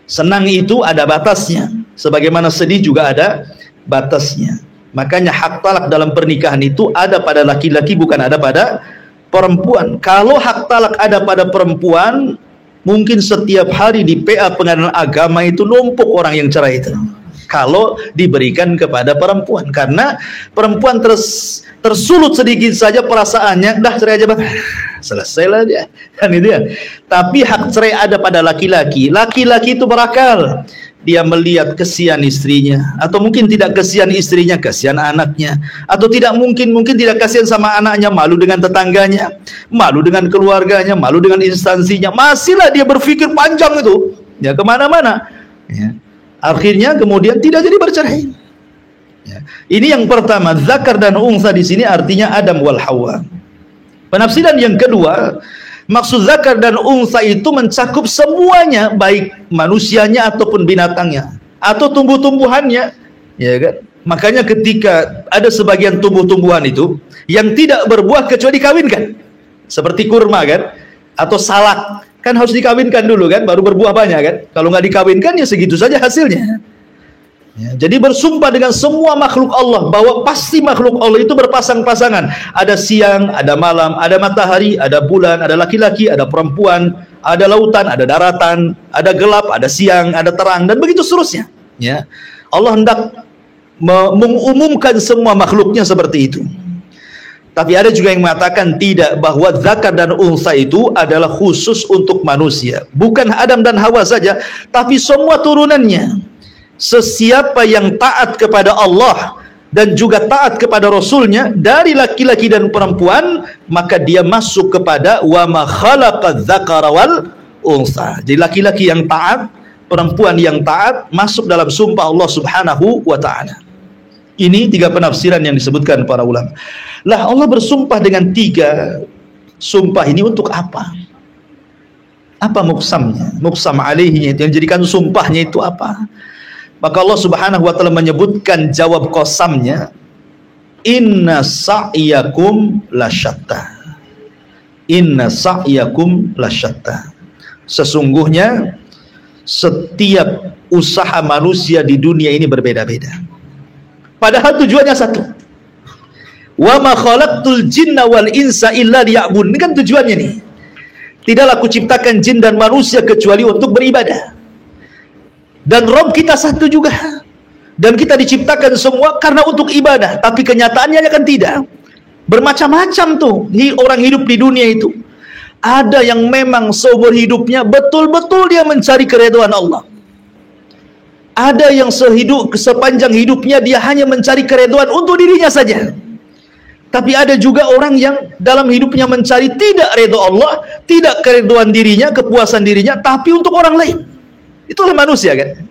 Senang itu ada batasnya, sebagaimana sedih juga ada batasnya. Makanya hak talak dalam pernikahan itu ada pada laki-laki, bukan ada pada perempuan. Kalau hak talak ada pada perempuan, mungkin setiap hari di PA Pengadilan Agama itu numpuk orang yang cerai itu. Kalau diberikan kepada perempuan, karena perempuan tersulut sedikit saja perasaannya, dah cerai aja bang, selesailah dia, kan itu ya. Tapi hak cerai ada pada laki-laki. Laki-laki itu berakal, dia melihat kesian istrinya, atau mungkin tidak kesian istrinya, kesian anaknya, atau tidak mungkin tidak kesian sama anaknya, malu dengan tetangganya, malu dengan keluarganya, malu dengan instansinya, masihlah dia berpikir panjang itu, ya kemana-mana, ya. Akhirnya kemudian tidak jadi bercerai. Ya. Ini yang pertama, zakar dan unsa di sini artinya Adam wal Hawa. Penafsiran yang kedua, maksud zakar dan unsa itu mencakup semuanya, baik manusianya ataupun binatangnya atau tumbuh-tumbuhannya, ya kan? Makanya ketika ada sebagian tumbuh-tumbuhan itu yang tidak berbuah kecuali dikawinkan, seperti kurma kan, atau salak, kan harus dikawinkan dulu kan, baru berbuah banyak kan. Kalau nggak dikawinkan ya segitu saja hasilnya. Ya, jadi bersumpah dengan semua makhluk Allah bahwa pasti makhluk Allah itu berpasang-pasangan. Ada siang, ada malam, ada matahari, ada bulan, ada laki-laki, ada perempuan, ada lautan, ada daratan, ada gelap, ada siang, ada terang, dan begitu seterusnya. Ya, Allah hendak mengumumkan semua makhluknya seperti itu. Tapi ada juga yang mengatakan tidak, bahwa zakar dan unsa itu adalah khusus untuk manusia, bukan Adam dan Hawa saja, tapi semua turunannya. Sesiapa yang taat kepada Allah dan juga taat kepada Rasulnya dari laki-laki dan perempuan, maka dia masuk kepada wa ma khalaqadz dzakara wal unsa. Jadi laki-laki yang taat, perempuan yang taat, masuk dalam sumpah Allah Subhanahu wa taala. Ini tiga penafsiran yang disebutkan para ulama. Lah, Allah bersumpah dengan tiga sumpah ini untuk apa? Apa muksamnya? Muksam alaihinya itu, yang jadikan sumpahnya itu apa? Maka Allah Subhanahu wa taala menyebutkan jawab qasamnya, inna sa'yakum lasyatta. Inna sa'yakum lasyatta. Sesungguhnya setiap usaha manusia di dunia ini berbeda-beda. Padahal tujuannya satu. Wa ma khalaqtul jinna wal insa illa liya'budun. Ini kan tujuannya nih. Tidaklah aku ciptakan jin dan manusia kecuali untuk beribadah. Dan Rabb kita satu juga. Dan kita diciptakan semua karena untuk ibadah. Tapi kenyataannya kan tidak. Bermacam-macam tuh orang hidup di dunia itu. Ada yang memang seumur hidupnya betul-betul dia mencari keridhaan Allah. Ada yang sepanjang hidupnya dia hanya mencari keridhaan untuk dirinya saja. Tapi ada juga orang yang dalam hidupnya mencari tidak ridha Allah, tidak keridhaan dirinya, kepuasan dirinya, tapi untuk orang lain. Itulah manusia kan.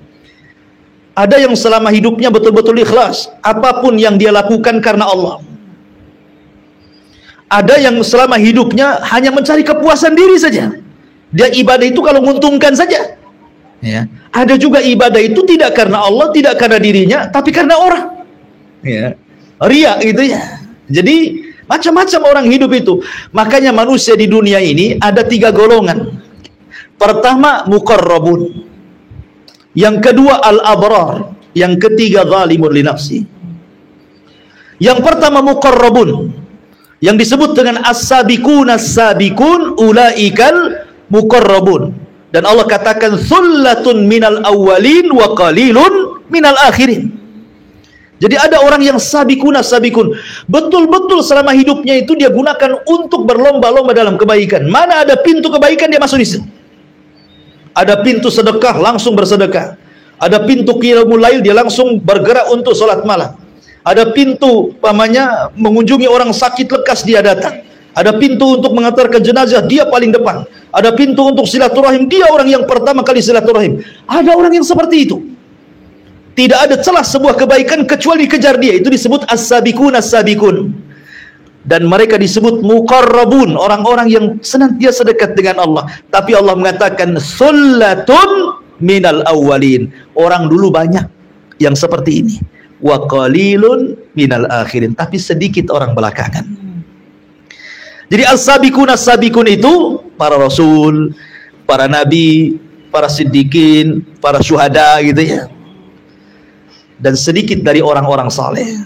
Ada yang selama hidupnya betul-betul ikhlas, apapun yang dia lakukan karena Allah. Ada yang selama hidupnya hanya mencari kepuasan diri saja. Dia ibadah itu kalau menguntungkan saja. Ya. Ada juga ibadah itu tidak karena Allah, tidak karena dirinya, tapi karena orang. Ya. Riya gitu ya. Jadi macam-macam orang hidup itu. Makanya manusia di dunia ini ada tiga golongan. Pertama muqarrabun. Yang kedua al-abrar. Yang ketiga zalimun li nafsi. Yang pertama muqarrabun, yang disebut dengan as-sabiqun as-sabiqun ulaikal muqarrabun. Dan Allah katakan thullatun minal awwalin wa qalilun minal akhirin. Jadi ada orang yang sabiqun as-sabiqun, betul-betul selama hidupnya itu dia gunakan untuk berlomba-lomba dalam kebaikan. Mana ada pintu kebaikan dia masuk di situ. Ada pintu sedekah, langsung bersedekah. Ada pintu qiyamul lail, dia langsung bergerak untuk sholat malam. Ada pintu mengunjungi orang sakit lekas, dia datang. Ada pintu untuk mengantarkan jenazah, dia paling depan. Ada pintu untuk silaturahim, dia orang yang pertama kali silaturahim. Ada orang yang seperti itu. Tidak ada celah sebuah kebaikan kecuali dikejar dia. Itu disebut as-sabiqun as-sabiqun. Dan mereka disebut muqarrabun, orang-orang yang senantiasa dekat dengan Allah. Tapi Allah mengatakan sullatun minal awwalin. Orang dulu banyak yang seperti ini. Wa qalilun minal akhirin. Tapi sedikit orang belakangan. Jadi as-sabiqun as-sabiqun itu para rasul, para nabi, para siddiqin, para syuhada gitu ya. Dan sedikit dari orang-orang saleh.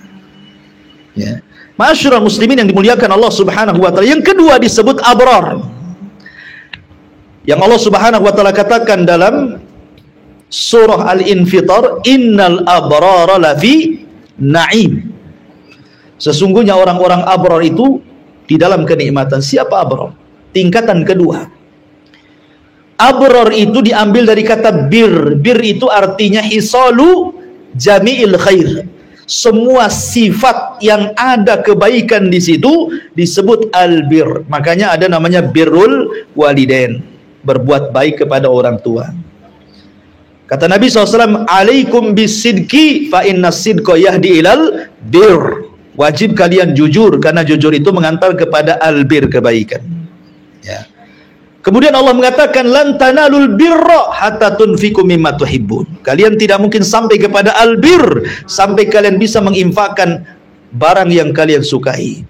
Ya. Ma'asyiral muslimin yang dimuliakan Allah Subhanahu wa taala. Yang kedua disebut abrar. Yang Allah Subhanahu wa taala katakan dalam surah Al-Infitar, innal abrara lafi na'im. Sesungguhnya orang-orang abrar itu di dalam kenikmatan. Siapa abrar? Tingkatan kedua. Abrar itu diambil dari kata bir. Bir itu artinya hisalu jami'il khair. Semua sifat yang ada kebaikan di situ disebut albir. Makanya ada namanya birrul walidain, berbuat baik kepada orang tua. Kata Nabi SAW, alaikum bisidqi fa inna sidqa yahdi ilal bir. Wajib kalian jujur, karena jujur itu mengantar kepada albir, kebaikan. Ya. Kemudian Allah mengatakan lan tanalul birra hatta tunfiqu mimma tuhibbun. Kalian tidak mungkin sampai kepada albir sampai kalian bisa menginfakkan barang yang kalian sukai.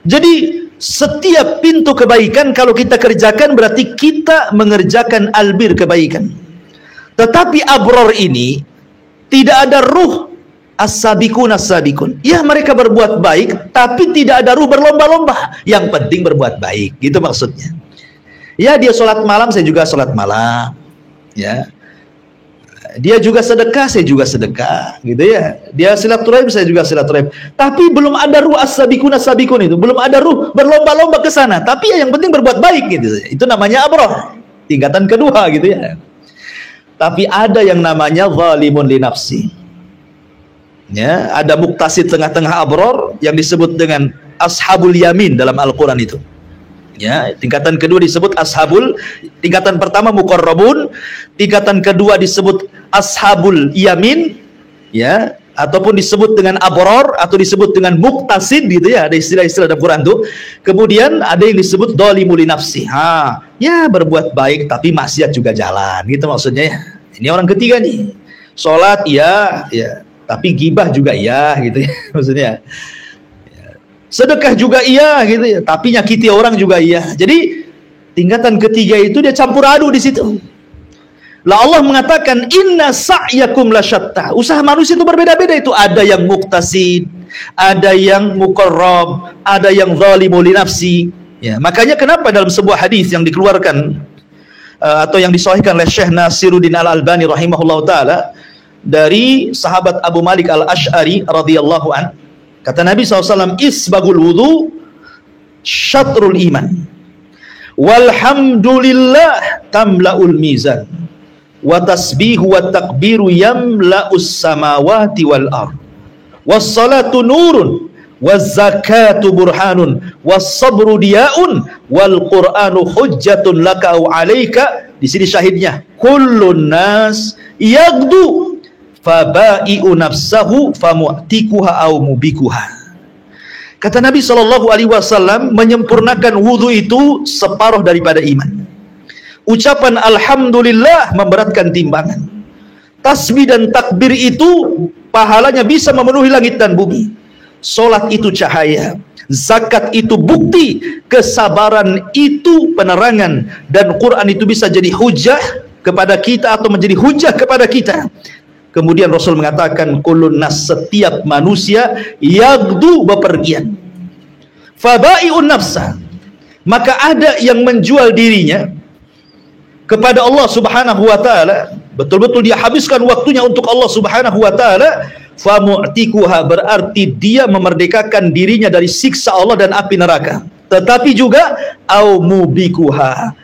Jadi setiap pintu kebaikan kalau kita kerjakan berarti kita mengerjakan albir, kebaikan. Tetapi abrar ini tidak ada ruh as-sabiqun as-sabiqun. Ya, mereka berbuat baik tapi tidak ada ruh berlomba-lomba. Yang penting berbuat baik, gitu maksudnya. Ya, dia sholat malam, saya juga sholat malam. Ya, dia juga sedekah, saya juga sedekah, gitu ya. Dia silaturahim, saya juga silaturahim. Tapi belum ada ruh as-sabiqun as-sabiqun itu, belum ada ruh berlomba-lomba ke sana. Tapi ya yang penting berbuat baik, gitu. Itu namanya abrar, tingkatan kedua, gitu ya. Tapi ada yang namanya zalimun li nafsi. Ya, ada muktasid tengah-tengah abrar yang disebut dengan ashabul yamin dalam Al-Quran itu. Ya, tingkatan kedua disebut ashabul, tingkatan pertama muqarrabun, tingkatan kedua disebut ashabul yamin, ya, ataupun disebut dengan abrar atau disebut dengan muqtasid, gitu ya. Ada istilah-istilah dalam Quran tuh. Kemudian ada yang disebut dhalimul li nafsi. Ya, berbuat baik tapi maksiat juga jalan, gitu maksudnya ya. Ini orang ketiga nih. Salat ya, ya, tapi gibah juga ya, gitu ya maksudnya. Sedekah juga iya, gitu ya, tapi nyakiti orang juga iya. Jadi tingkatan ketiga itu dia campur aduk di situ. Lah Allah mengatakan inna sa'yakum lasyatta. Usaha manusia itu berbeda-beda itu. Ada yang muqtasid, ada yang muqarrab, ada yang zalimul li nafsi. Ya, makanya kenapa dalam sebuah hadis yang dikeluarkan atau yang disahihkan oleh Syekh Nasiruddin Al-Albani rahimahullahu taala dari sahabat Abu Malik Al-Asy'ari radhiyallahu an, kata Nabi SAW, isbagul wudu syatrul iman walhamdulillah tamla'ul mizan wa tasbihu wa takbiru yamla'us samawati wal ard wassalatu nurun wazzakatu burhanun wassabru diya'un wal qur'anu hujjatun laka au alaika. Di sini syahidnya, kullun nas yagdu fabai'u nafsahu famu'tikuha au mubikuha. Kata Nabi SAW, menyempurnakan wudhu itu separuh daripada iman. Ucapan alhamdulillah memberatkan timbangan. Tasbih dan takbir itu pahalanya bisa memenuhi langit dan bumi. Solat itu cahaya, zakat itu bukti, kesabaran itu penerangan, dan Quran itu bisa jadi hujah kepada kita atau menjadi hujah kepada kita. Kemudian Rasul mengatakan kullun nas, setiap manusia yagdu, bepergian, fabai'un nafsa, maka ada yang menjual dirinya kepada Allah Subhanahu wa taala, betul-betul dia habiskan waktunya untuk Allah Subhanahu wa taala. Famu'tikuha, berarti dia memerdekakan dirinya dari siksa Allah dan api neraka. Tetapi juga au mubikuha,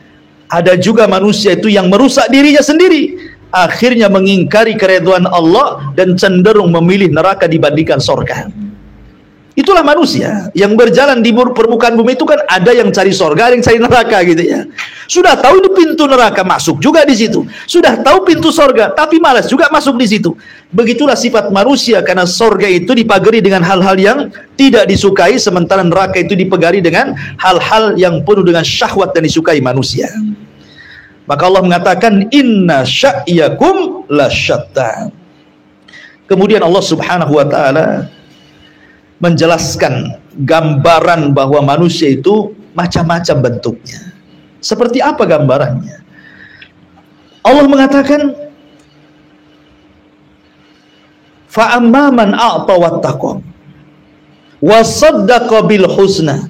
Ada juga manusia itu yang merusak dirinya sendiri, akhirnya mengingkari keridhaan Allah dan cenderung memilih neraka dibandingkan surga. Itulah manusia yang berjalan di permukaan bumi itu kan, ada yang cari surga, ada yang cari neraka gitu ya. Sudah tahu itu pintu neraka, masuk juga di situ. Sudah tahu pintu surga, tapi malas juga masuk di situ. Begitulah sifat manusia, karena surga itu dipagari dengan hal-hal yang tidak disukai, sementara neraka itu dipagari dengan hal-hal yang penuh dengan syahwat dan disukai manusia. Maka Allah mengatakan inna sya'yakum lasyatta. Kemudian Allah Subhanahu wa taala menjelaskan gambaran bahwa manusia itu macam-macam bentuknya. Seperti apa gambarannya? Allah mengatakan fa amma man a'ta wattaqa wa saddaqa bil husna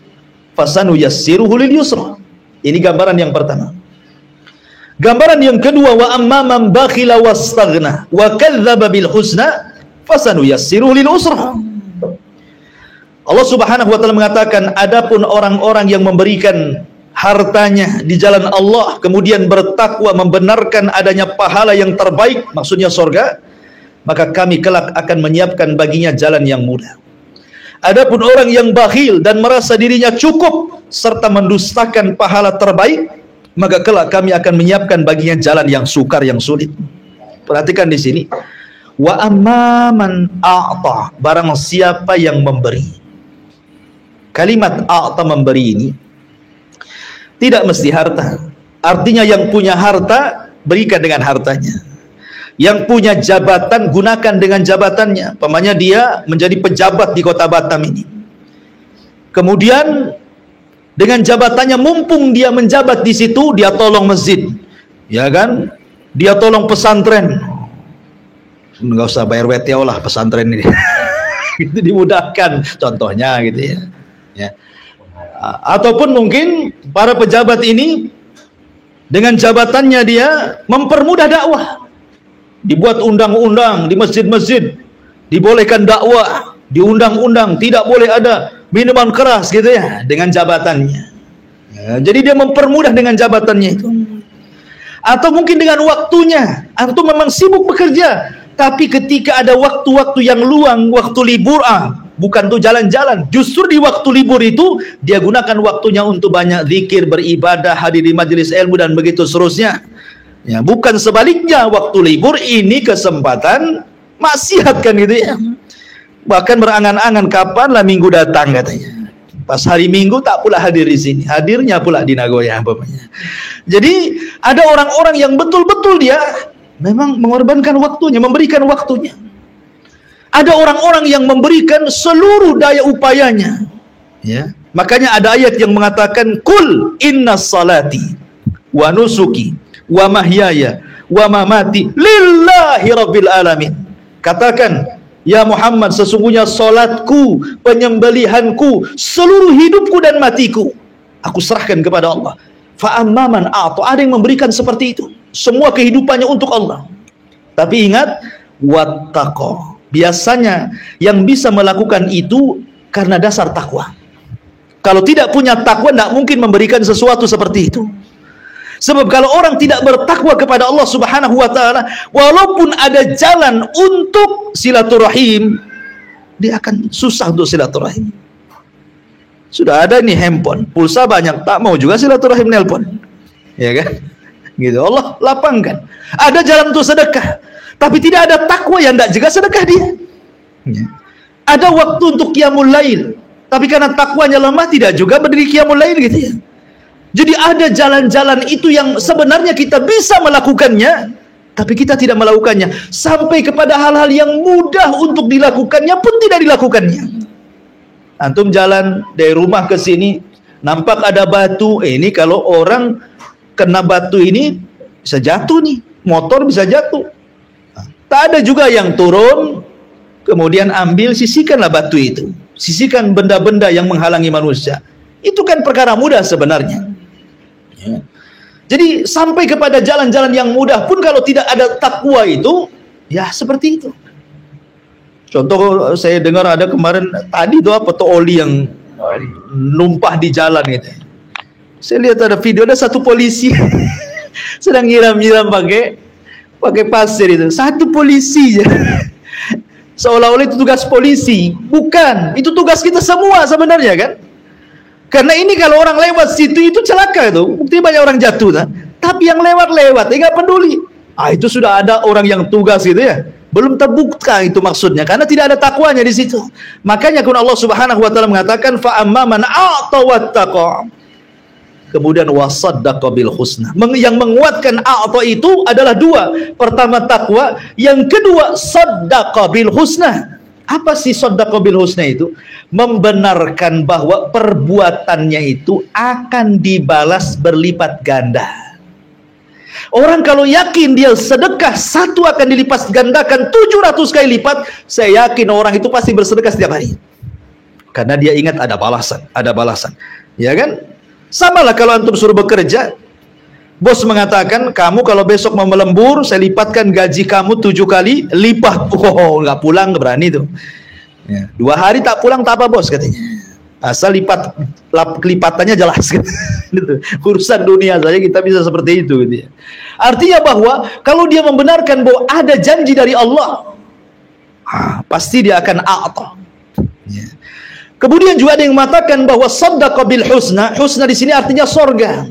fasanuyassiruhu lil yusra. Ini gambaran yang pertama. Gambaran yang kedua, wa amma man bakhila wastaghna wa kadzdzaba bil husna fasanuyassiruhu lil usra. Allah Subhanahu wa taala mengatakan, adapun orang-orang yang memberikan hartanya di jalan Allah kemudian bertakwa, membenarkan adanya pahala yang terbaik, maksudnya surga, maka kami kelak akan menyiapkan baginya jalan yang mudah. Adapun orang yang bakhil dan merasa dirinya cukup serta mendustakan pahala terbaik, maka kelak kami akan menyiapkan baginya jalan yang sukar, yang sulit. Perhatikan di sini, wa amman a'ta, barang siapa yang memberi. Kalimat a'ta, memberi, ini tidak mesti harta. Artinya yang punya harta, berikan dengan hartanya. Yang punya jabatan, gunakan dengan jabatannya. Pamannya dia menjadi pejabat di kota Batam ini. Kemudian dengan jabatannya, mumpung dia menjabat di situ, dia tolong masjid, ya kan? Dia tolong pesantren. Nggak usah bayar WTO lah pesantren ini. Itu dimudahkan, contohnya gitu ya. Ya. Ataupun mungkin para pejabat ini dengan jabatannya dia mempermudah dakwah. Dibuat undang-undang di masjid-masjid, dibolehkan dakwah, diundang-undang tidak boleh ada minuman keras gitu ya, dengan jabatannya. Ya, jadi dia mempermudah dengan jabatannya itu. Atau mungkin dengan waktunya, antum memang sibuk bekerja, tapi ketika ada waktu-waktu yang luang, waktu libur, bukan tuh jalan-jalan, justru di waktu libur itu dia gunakan waktunya untuk banyak zikir, beribadah, hadir di majelis ilmu dan begitu seterusnya. Ya, bukan sebaliknya, waktu libur ini kesempatan maksiat kan gitu ya. Bahkan berangan-angan kapanlah minggu datang katanya. Pas hari Minggu tak pula hadir di sini, hadirnya pula di Nagoya umpamanya. Jadi ada orang-orang yang betul-betul dia memang mengorbankan waktunya, memberikan waktunya. Ada orang-orang yang memberikan seluruh daya upayanya. Ya, makanya ada ayat yang mengatakan, "Qul innas salati wa nusuki wa mahyaya wa mamati lillahi rabbil alamin." Katakan, ya Muhammad, sesungguhnya salatku, penyembelihanku, seluruh hidupku dan matiku, aku serahkan kepada Allah. Fa amman a'ta, ada yang memberikan seperti itu, semua kehidupannya untuk Allah. Tapi ingat, wattaqa, biasanya yang bisa melakukan itu karena dasar takwa. Kalau tidak punya takwa, tidak mungkin memberikan sesuatu seperti itu. Sebab kalau orang tidak bertakwa kepada Allah Subhanahu wa taala, walaupun ada jalan untuk silaturahim, dia akan susah untuk silaturahim. Sudah ada nih handphone, pulsa banyak, tak mau juga silaturahim nelpon. Ya kan? Gitu. Allah lapangkan. Ada jalan untuk sedekah, tapi tidak ada takwa, yang tidak juga sedekah dia. Ya. Ada waktu untuk qiyamul lail, tapi karena takwanya lemah tidak juga berdiri qiyamul lail gitu ya. Jadi ada jalan-jalan itu yang sebenarnya kita bisa melakukannya, tapi kita tidak melakukannya. Sampai kepada hal-hal yang mudah untuk dilakukannya pun tidak dilakukannya. Antum jalan dari rumah ke sini, nampak ada batu, ini kalau orang kena batu ini bisa jatuh nih, motor bisa jatuh. Tak ada juga yang turun, kemudian ambil, sisihkanlah batu itu, sisihkan benda-benda yang menghalangi manusia. Itu kan perkara mudah sebenarnya. Ya. Jadi sampai kepada jalan-jalan yang mudah pun kalau tidak ada takwa itu, ya seperti itu. Contoh saya dengar ada kemarin tadi itu apa tuh, oli yang numpah di jalan gitu. Saya lihat ada video, ada satu polisi sedang nyiram-nyiram pakai pasir itu. Satu polisi. Seolah-olah itu tugas polisi. Bukan, itu tugas kita semua sebenarnya kan. Karena ini kalau orang lewat situ itu celaka itu. Bukti banyak orang jatuh kan. Tapi yang lewat-lewat nggak peduli. Itu sudah ada orang yang tugas gitu ya. Belum terbukti itu maksudnya karena tidak ada takwanya di situ. Makanya kun Allah Subhanahu wa taala mengatakan fa amma man a'ta wattaqa. Kemudian wasaddaqa bil husna. Yang menguatkan a'ta itu adalah dua. Pertama takwa, yang kedua saddaqa bil husna. Apa sih saddaqa bil husna itu? Membenarkan bahwa perbuatannya itu akan dibalas berlipat ganda. Orang kalau yakin dia sedekah satu akan dilipat gandakan 700 kali lipat, saya yakin orang itu pasti bersedekah setiap hari. Karena dia ingat ada balasan. Ya kan? Samalah kalau antum suruh bekerja, bos mengatakan, kamu kalau besok mau melembur, saya lipatkan gaji kamu 7 kali lipat. Oh, nggak pulang, nggak berani tuh. Ya, 2 hari tak pulang, tak apa bos katanya. Asal kelipatannya jelas gitu. Urusan dunia saja kita bisa seperti itu gitu ya. Artinya bahwa kalau dia membenarkan bahwa ada janji dari Allah, pasti dia akan a'ta. Ya. Kemudian juga ada yang mengatakan bahwa saddaqa bil husna. Husna di sini artinya sorga.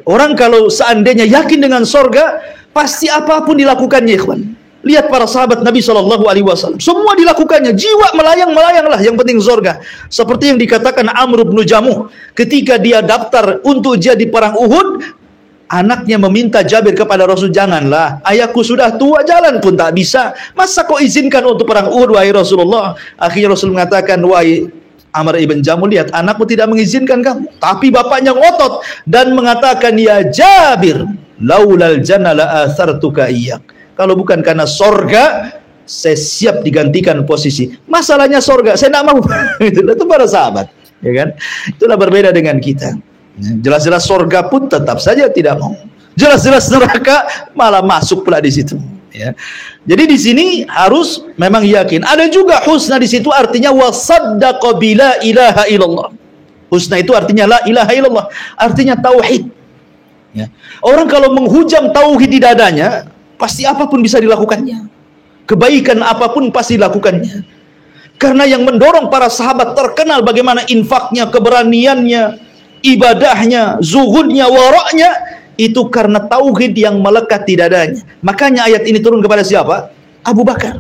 Orang kalau seandainya yakin dengan sorga, pasti apapun dilakukannya, ikhwan. Lihat para sahabat Nabi SAW, semua dilakukannya, jiwa melayang-melayanglah, yang penting surga. Seperti yang dikatakan Amr bin Jamuh, ketika dia daftar untuk jadi perang Uhud, anaknya meminta Jabir kepada Rasul, janganlah, ayahku sudah tua, jalan pun tak bisa, masa kau izinkan untuk perang Uhud, wahai Rasulullah. Akhirnya Rasul mengatakan, wahai Amr ibn Jamuh, lihat, anakmu tidak mengizinkan kamu, tapi bapaknya ngotot dan mengatakan, ya Jabir, laulal jannah la athartuka iyyak. Kalau bukan karena sorga, saya siap digantikan posisi. Masalahnya sorga, saya tidak mau. Itu para sahabat, ya kan? Itulah berbeda dengan kita. Jelas-jelas sorga pun tetap saja tidak mau. Jelas-jelas neraka malah masuk pula di situ. Ya. Jadi di sini harus memang yakin. Ada juga husna di situ, artinya wasaddaqa bila ilaha illallah. Husna itu artinya la ilaha illallah, artinya tauhid. Ya. Orang kalau menghujam tauhid di dadanya, pasti apapun bisa dilakukannya. Kebaikan apapun pasti dilakukannya. Karena yang mendorong para sahabat terkenal bagaimana infaknya, keberaniannya, ibadahnya, zuhudnya, waraknya, itu karena tauhid yang melekat di dadanya. Makanya ayat ini turun kepada siapa? Abu Bakar.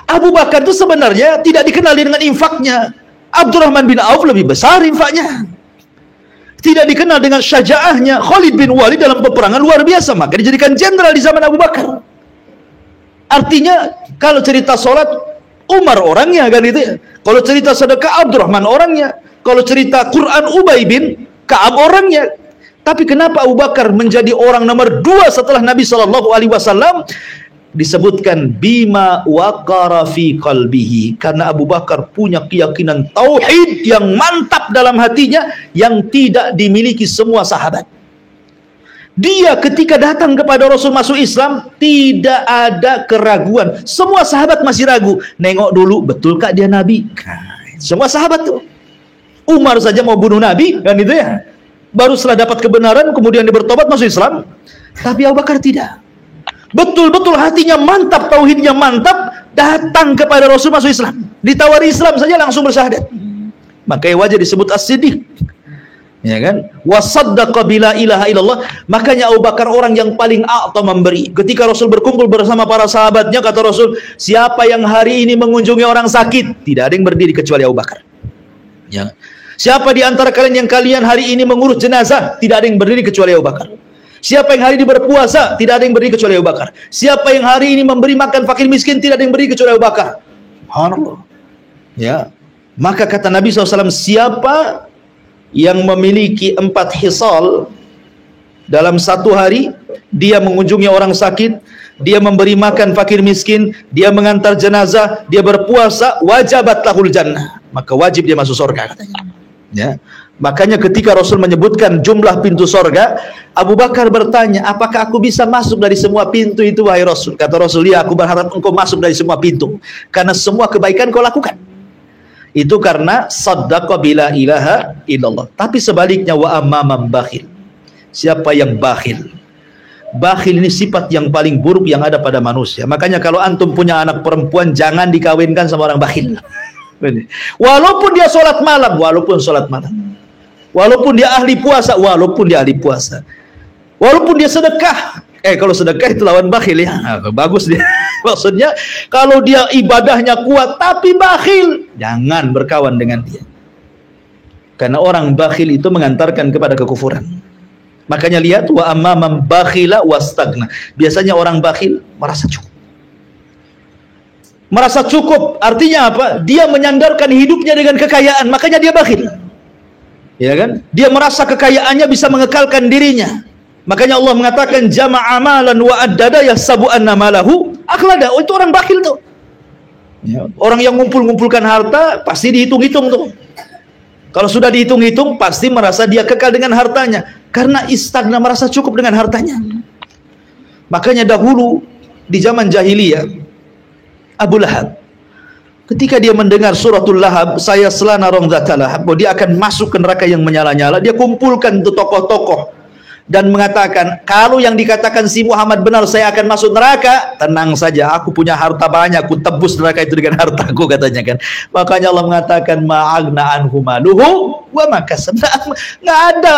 Abu Bakar itu sebenarnya tidak dikenal dengan infaknya. Abdurrahman bin Auf lebih besar infaknya. Tidak dikenal dengan syajaahnya. Khalid bin Walid dalam peperangan luar biasa, maka dijadikan jenderal di zaman Abu Bakar. Artinya kalau cerita sholat, Umar orangnya kan itu ya. Kalau cerita sedekah, Abdurrahman orangnya. Kalau cerita Quran, Ubay bin Ka'ab orangnya. Tapi kenapa Abu Bakar menjadi orang nomor 2 setelah Nabi SAW? Disebutkan bima waqara fi qalbihi, karena Abu Bakar punya keyakinan tauhid yang mantap dalam hatinya yang tidak dimiliki semua sahabat. Dia ketika datang kepada Rasul masuk Islam tidak ada keraguan. Semua sahabat masih ragu, nengok dulu betulkah dia nabi? Semua sahabat tuh. Umar saja mau bunuh Nabi kan itu ya. Baru setelah dapat kebenaran kemudian dia bertobat masuk Islam. Tapi Abu Bakar tidak. Betul-betul hatinya mantap, tauhidnya mantap, datang kepada Rasul masuk Islam. Ditawari Islam saja langsung bersyahadat. Makanya wajah disebut as-siddiq. Ya kan? Wasaddaqa bila ilaha illallah. Makanya Abu Bakar orang yang paling a'ta memberi. Ketika Rasul berkumpul bersama para sahabatnya, kata Rasul, siapa yang hari ini mengunjungi orang sakit? Tidak ada yang berdiri kecuali Abu Bakar. Ya. Siapa di antara kalian yang hari ini mengurus jenazah? Tidak ada yang berdiri kecuali Abu Bakar. Siapa yang hari ini berpuasa? Tidak ada yang berdiri kecuali Abu Bakar. Siapa yang hari ini memberi makan fakir miskin? Tidak ada yang berdiri kecuali Abu Bakar. Subhanallah. Ya. Maka kata Nabi SAW, siapa yang memiliki 4 hisal dalam satu hari, dia mengunjungi orang sakit, dia memberi makan fakir miskin, dia mengantar jenazah, dia berpuasa, wajabat lahul jannah. Maka wajib dia masuk surga katanya. Ya. Makanya ketika Rasul menyebutkan jumlah pintu sorga, Abu Bakar bertanya, apakah aku bisa masuk dari semua pintu itu wahai Rasul? Kata Rasul, ya, aku berharap engkau masuk dari semua pintu, karena semua kebaikan kau lakukan. Itu karena saddaqa bila ilaha illallah. Tapi sebaliknya, wa amamam bakhil, Siapa yang bakhil? Bakhil ini sifat yang paling buruk yang ada pada manusia. Makanya kalau antum punya anak perempuan, jangan dikawinkan sama orang bakhil. Walaupun dia sholat malam, walaupun dia ahli puasa, walaupun dia sedekah. Kalau sedekah itu lawan bakhil ya. Bagus dia. Maksudnya kalau dia ibadahnya kuat tapi bakhil, jangan berkawan dengan dia. Karena orang bakhil itu mengantarkan kepada kekufuran. Makanya lihat, wa amma man bakhila wastagna. Biasanya orang bakhil merasa cukup. Merasa cukup artinya apa? Dia menyandarkan hidupnya dengan kekayaan, makanya dia bakhil. Ya kan? Dia merasa kekayaannya bisa mengekalkan dirinya. Makanya Allah mengatakan jama'a amalan wa addada yahsabu anna malahu akhlada. Oh, itu orang bakhil tuh. Ya. Orang yang ngumpul-ngumpulkan harta pasti dihitung-hitung tuh. Kalau sudah dihitung-hitung pasti merasa dia kekal dengan hartanya, karena istagna, merasa cukup dengan hartanya. Makanya dahulu di zaman jahiliyah, Abu Lahab ketika dia mendengar suratul Lahab, saya selana rong zatalahab, bahwa dia akan masuk ke neraka yang menyala-nyala, dia kumpulkan tuh tokoh-tokoh dan mengatakan, kalau yang dikatakan si Muhammad benar, saya akan masuk neraka. Tenang saja, aku punya harta banyak, aku tebus neraka itu dengan hartaku, katanya kan. Makanya Allah mengatakan ma'agna anhu maluhu wa makasab. Nggak ada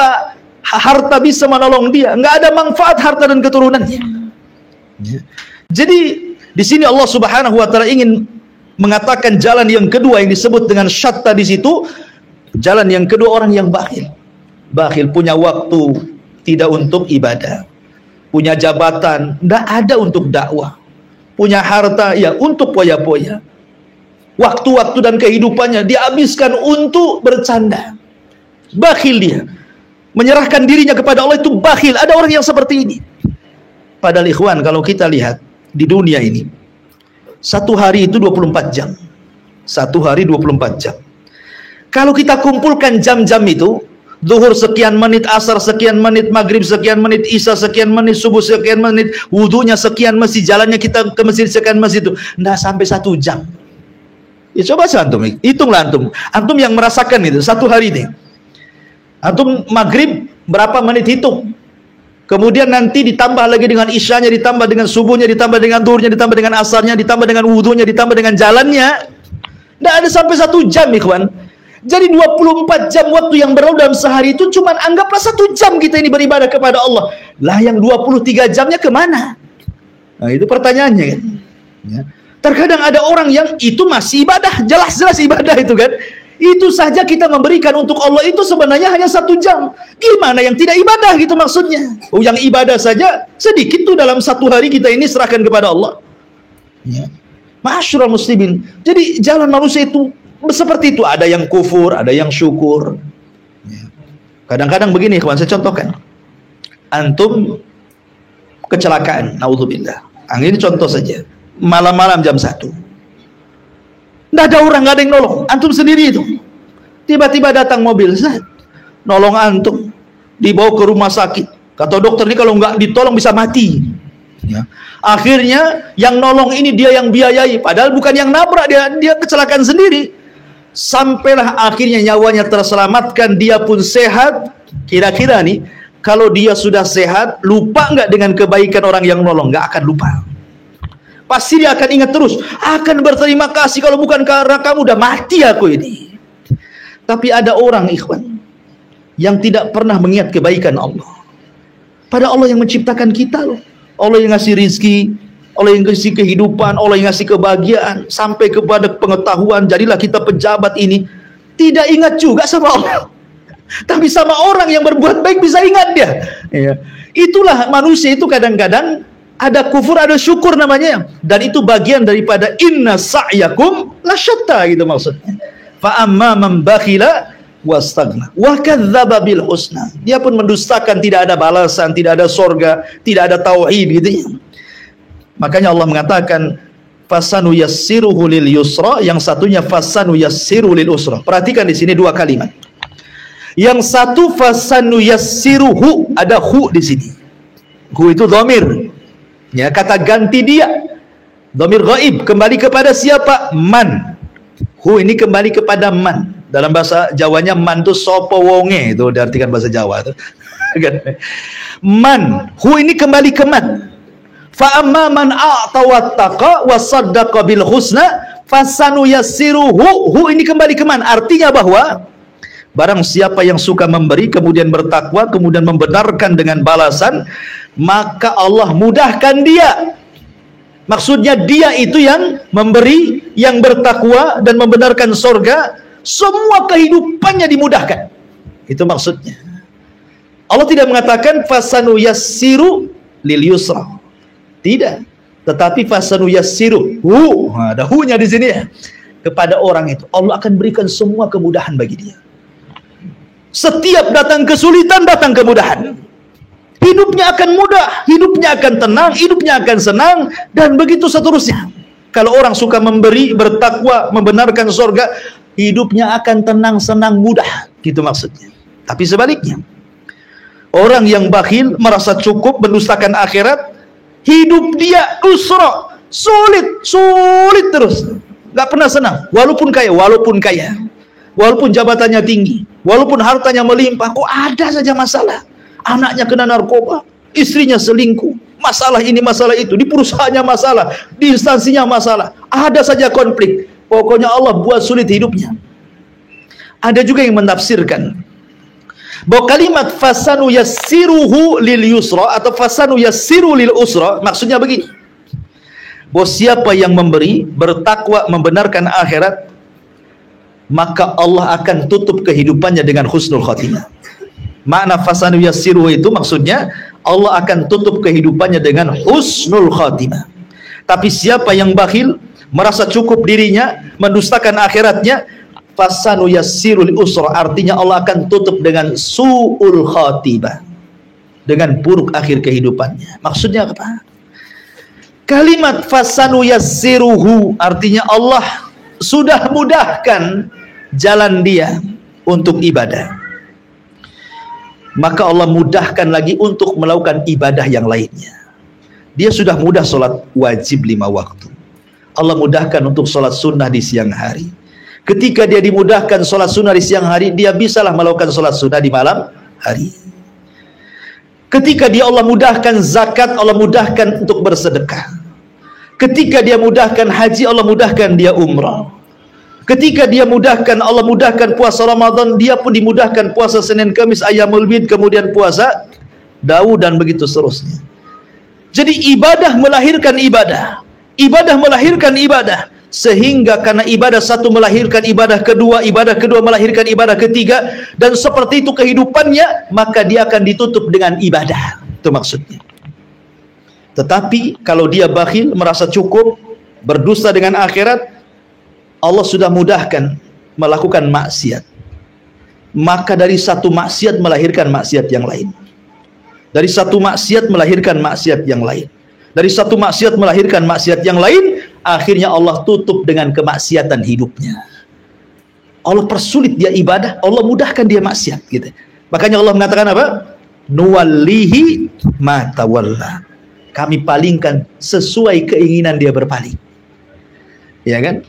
harta bisa menolong dia, nggak ada manfaat harta dan keturunannya. Jadi di sini Allah Subhanahu wa taala ingin mengatakan jalan yang kedua yang disebut dengan syatta di situ. Jalan yang kedua orang yang bakhil. Bakhil, punya waktu tidak untuk ibadah, punya jabatan tidak ada untuk dakwah, punya harta ya untuk poya-poya, waktu-waktu dan kehidupannya dihabiskan untuk bercanda. Bakhil dia, menyerahkan dirinya kepada Allah, itu bakhil. Ada orang yang seperti ini. Padahal ikhwan, kalau kita lihat di dunia ini, satu hari itu 24 jam. Satu hari 24 jam. Kalau kita kumpulkan jam-jam itu, zuhur sekian menit, asar sekian menit, maghrib sekian menit, isya sekian menit, subuh sekian menit, wudunya sekian masjid, jalannya kita ke masjid sekian masjid, itu nggak sampai 1 jam. Ya coba antum, hitunglah antum yang merasakan itu satu hari ini. Antum maghrib berapa menit, hitung. Kemudian nanti ditambah lagi dengan isyanya, ditambah dengan subuhnya, ditambah dengan zuhurnya, ditambah dengan asarnya, ditambah dengan wudunya, ditambah dengan jalannya. Nggak ada sampai 1 jam, ikhwan. Jadi 24 jam waktu yang berlalu dalam sehari itu cuman anggaplah 1 jam kita ini beribadah kepada Allah. Lah yang 23 jamnya kemana? Nah itu pertanyaannya kan. Ya. Terkadang ada orang yang itu masih ibadah, jelas-jelas ibadah itu kan. Itu saja kita memberikan untuk Allah itu sebenarnya hanya 1 jam. Gimana yang tidak ibadah gitu maksudnya? Oh, yang ibadah saja sedikit tuh dalam 1 hari kita ini serahkan kepada Allah. Ya. Ma'asyiral muslimin. Jadi jalan manusia itu seperti itu, ada yang kufur, ada yang syukur. Kadang-kadang begini, kawan, saya contohkan. Antum kecelakaan, naudzubillah. Ini contoh saja. Malam-malam jam 1. Nggak ada orang, nggak ada yang nolong. Antum sendiri itu. Tiba-tiba datang mobil, nolong antum, dibawa ke rumah sakit. Kata dokter ini kalau nggak ditolong bisa mati. Ya. Akhirnya yang nolong ini dia yang biayai, padahal bukan yang nabrak, dia kecelakaan sendiri. Sampailah akhirnya nyawanya terselamatkan, dia pun sehat. Kira-kira nih, kalau dia sudah sehat, lupa nggak dengan kebaikan orang yang nolong? Nggak akan lupa. Pasti dia akan ingat terus, akan berterima kasih, kalau bukan karena kamu udah mati aku ini. Tapi ada orang, ikhwan, yang tidak pernah mengingat kebaikan Allah. Pada Allah yang menciptakan kita loh. Allah yang ngasih rizki, Allah yang ngasih kehidupan, Allah yang ngasih kebahagiaan, sampai kepada pengetahuan, jadilah kita pejabat ini. Tidak ingat juga sama Allah, tapi sama orang yang berbuat baik bisa ingat dia. Ya. Itulah manusia itu, kadang-kadang ada kufur, ada syukur namanya. Dan itu bagian daripada inna sa'yakum lasyatta, gitu maksudnya. Fa amma man bakhila wastagna wa kadzdzaba bil husna. Dia pun mendustakan, tidak ada balasan, tidak ada sorga, tidak ada tauhid gitu ya. Makanya Allah mengatakan fasanu yassiruhu lil yusra, yang satunya fasanu yassiru lil usra. Perhatikan di sini 2 kalimat. Yang satu fasanu yassiruhu, ada hu di sini. Hu itu dhamir. Ya, kata ganti dia. Dhamir ghaib, kembali kepada siapa? Man. Hu ini kembali kepada man. Dalam bahasa Jawanya man itu sopo wonge, itu diartikan bahasa Jawa itu. Man, hu ini kembali ke man. Fa amma man a'ta wattaqa wa saddaqa bil husna fasanuyassiruhu. Hu ini kembali ke man. Artinya bahwa barang siapa yang suka memberi kemudian bertakwa kemudian membenarkan dengan balasan, maka Allah mudahkan dia. Maksudnya dia itu yang memberi, yang bertakwa dan membenarkan surga, semua kehidupannya dimudahkan. Itu maksudnya. Allah tidak mengatakan fasanuyassiru lil yusra. Tidak. Tetapi fasanuyassiru. Ada hu-nya di sini ya. Kepada orang itu Allah akan berikan semua kemudahan bagi dia. Setiap datang kesulitan, datang kemudahan. Hidupnya akan mudah, hidupnya akan tenang, hidupnya akan senang, dan begitu seterusnya. Kalau orang suka memberi, bertakwa, membenarkan surga, hidupnya akan tenang, senang, mudah. Gitu maksudnya. Tapi sebaliknya, orang yang bakhil, merasa cukup, mendustakan akhirat, hidup dia usra, sulit terus. Gak pernah senang, walaupun kaya, walaupun jabatannya tinggi, walaupun hartanya melimpah, kok ada saja masalah. Anaknya kena narkoba, istrinya selingkuh, masalah ini masalah itu, di perusahaannya masalah, di instansinya masalah, ada saja konflik. Pokoknya Allah buat sulit hidupnya. Ada juga yang menafsirkan bahwa kalimat fasanu yassiruhu lil yusra atau fasanu yassiru lil usra maksudnya begini, bahwa siapa yang memberi, bertakwa, membenarkan akhirat, maka Allah akan tutup kehidupannya dengan husnul khatimah. Makna fasanu yassiruhu itu maksudnya Allah akan tutup kehidupannya dengan husnul khatimah. Tapi siapa yang bakhil, merasa cukup dirinya, mendustakan akhiratnya, fasanu yassirul usra, artinya Allah akan tutup dengan su'ul khatimah, dengan buruk akhir kehidupannya. Maksudnya apa? Kalimat fasanu yassiruhu artinya Allah sudah mudahkan jalan dia untuk ibadah, maka Allah mudahkan lagi untuk melakukan ibadah yang lainnya. Dia sudah mudah sholat wajib 5 waktu, Allah mudahkan untuk sholat sunnah di siang hari. Ketika dia dimudahkan sholat sunnah di siang hari, dia bisalah melakukan sholat sunnah di malam hari. Ketika dia Allah mudahkan zakat, Allah mudahkan untuk bersedekah. Ketika dia mudahkan haji, Allah mudahkan dia umrah. Ketika dia mudahkan, Allah mudahkan puasa Ramadan, dia pun dimudahkan puasa Senin Kamis, Ayyamul Bid, kemudian puasa Daud, dan begitu seterusnya. Jadi ibadah melahirkan ibadah, ibadah melahirkan ibadah, sehingga karena ibadah satu melahirkan ibadah kedua melahirkan ibadah ketiga, dan seperti itu kehidupannya, maka dia akan ditutup dengan ibadah. Itu maksudnya. Tetapi kalau dia bakhil, merasa cukup, berdusta dengan akhirat, Allah sudah mudahkan melakukan maksiat, maka dari satu maksiat melahirkan maksiat yang lain, dari satu maksiat melahirkan maksiat yang lain, dari satu maksiat melahirkan maksiat yang lain, akhirnya Allah tutup dengan kemaksiatan hidupnya. Allah persulit dia ibadah, Allah mudahkan dia maksiat gitu. Makanya Allah mengatakan apa? Nuwallihi ma tawalla. Kami palingkan sesuai keinginan dia berpaling. Ya kan?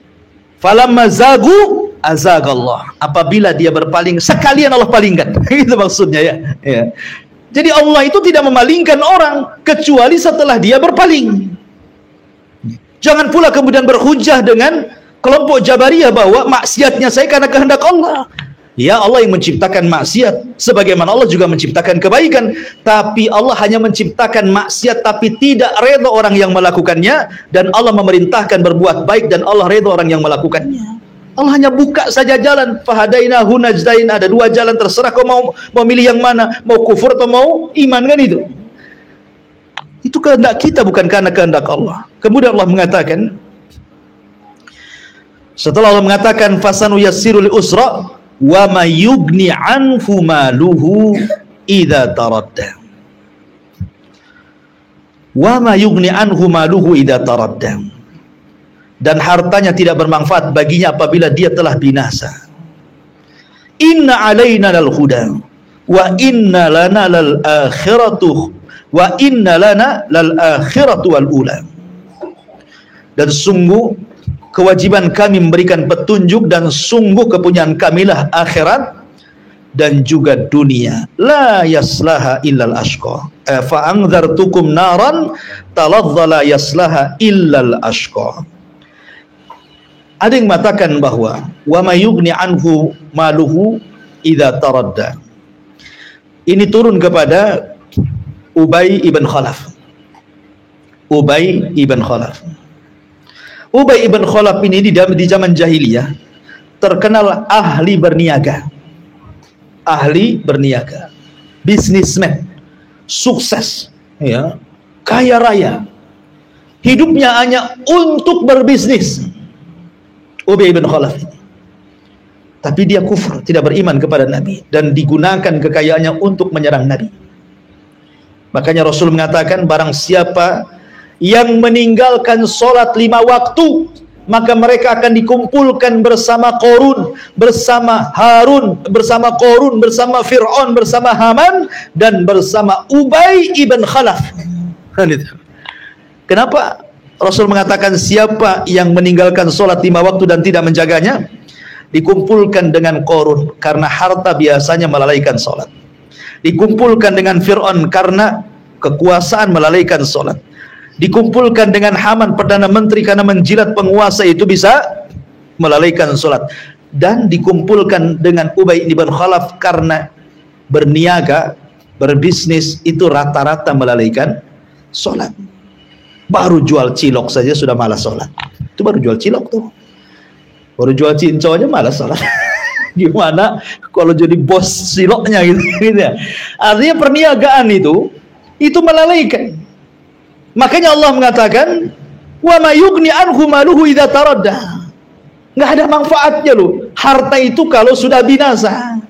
Falamma zagu azagallah. Apabila dia berpaling, sekalian Allah palingkan. Itu maksudnya ya. Ya. Jadi Allah itu tidak memalingkan orang kecuali setelah dia berpaling. Jangan pula kemudian berhujah dengan kelompok Jabariyah bahwa maksiatnya saya karena kehendak Allah. Ya, Allah yang menciptakan maksiat, sebagaimana Allah juga menciptakan kebaikan. Tapi Allah hanya menciptakan maksiat, tapi tidak redha orang yang melakukannya, dan Allah memerintahkan berbuat baik, dan Allah redha orang yang melakukannya. Allah hanya buka saja jalan. Fahadainahu najdain, ada 2 jalan, terserah kau mau memilih yang mana, mau kufur atau mau iman, kan itu. Itu kehendak kita, bukan karena kehendak Allah. Kemudian Allah mengatakan, setelah Allah mengatakan fasanu yassirul usra wa ma yugni anhu maluhu idza taradda, wa ma yugni anhu maluhu idza taradda, dan hartanya tidak bermanfaat baginya apabila dia telah binasa. Inna alaina lal huda wa inna lana lal akhiratu wa inna lana lal akhiratu wal ula. Dan sungguh kewajiban kami memberikan petunjuk, dan sungguh kepunyaan kamilah akhirat dan juga dunia. La yaslaha illal ashqa. Fa anzartukum naran taladzala yaslaha illal ashqa. Ada yang mengatakan bahwa wa may yughni anhu maluhu idza taradda. Ini turun kepada Ubay ibn Khalaf. Ubay ibn Khalaf. Ubay ibn Khalaf ini di zaman jahiliyah terkenal ahli berniaga. Ahli berniaga. Businessman. Sukses, ya. Kaya raya. Hidupnya hanya untuk berbisnis. Ubay ibn Khalaf ini. Tapi dia kufur, tidak beriman kepada Nabi, dan digunakan kekayaannya untuk menyerang Nabi. Makanya Rasul mengatakan, barang siapa yang meninggalkan sholat 5 waktu, maka mereka akan dikumpulkan bersama Qarun, bersama Harun, bersama Qarun, bersama Fir'aun, bersama Haman, dan bersama Ubay ibn Khalaf. Kenapa Rasul mengatakan siapa yang meninggalkan sholat 5 waktu dan tidak menjaganya, dikumpulkan dengan Qarun karena harta biasanya melalaikan sholat, dikumpulkan dengan Fir'aun karena kekuasaan melalaikan sholat, dikumpulkan dengan Haman perdana menteri karena menjilat penguasa itu bisa melalaikan sholat, dan dikumpulkan dengan Ubay ibn Khalaf karena berniaga, berbisnis itu rata-rata melalaikan sholat. Baru jual cilok saja sudah malas sholat. Itu baru jual cilok tuh. Baru jual cincau aja malas sholat. Gimana kalau jadi bos ciloknya gitu ya. Artinya perniagaan itu melalaikan. Makanya Allah mengatakan, wa may yughni anhu maluhu idza taradda. Enggak ada manfaatnya loh harta itu kalau sudah binasa.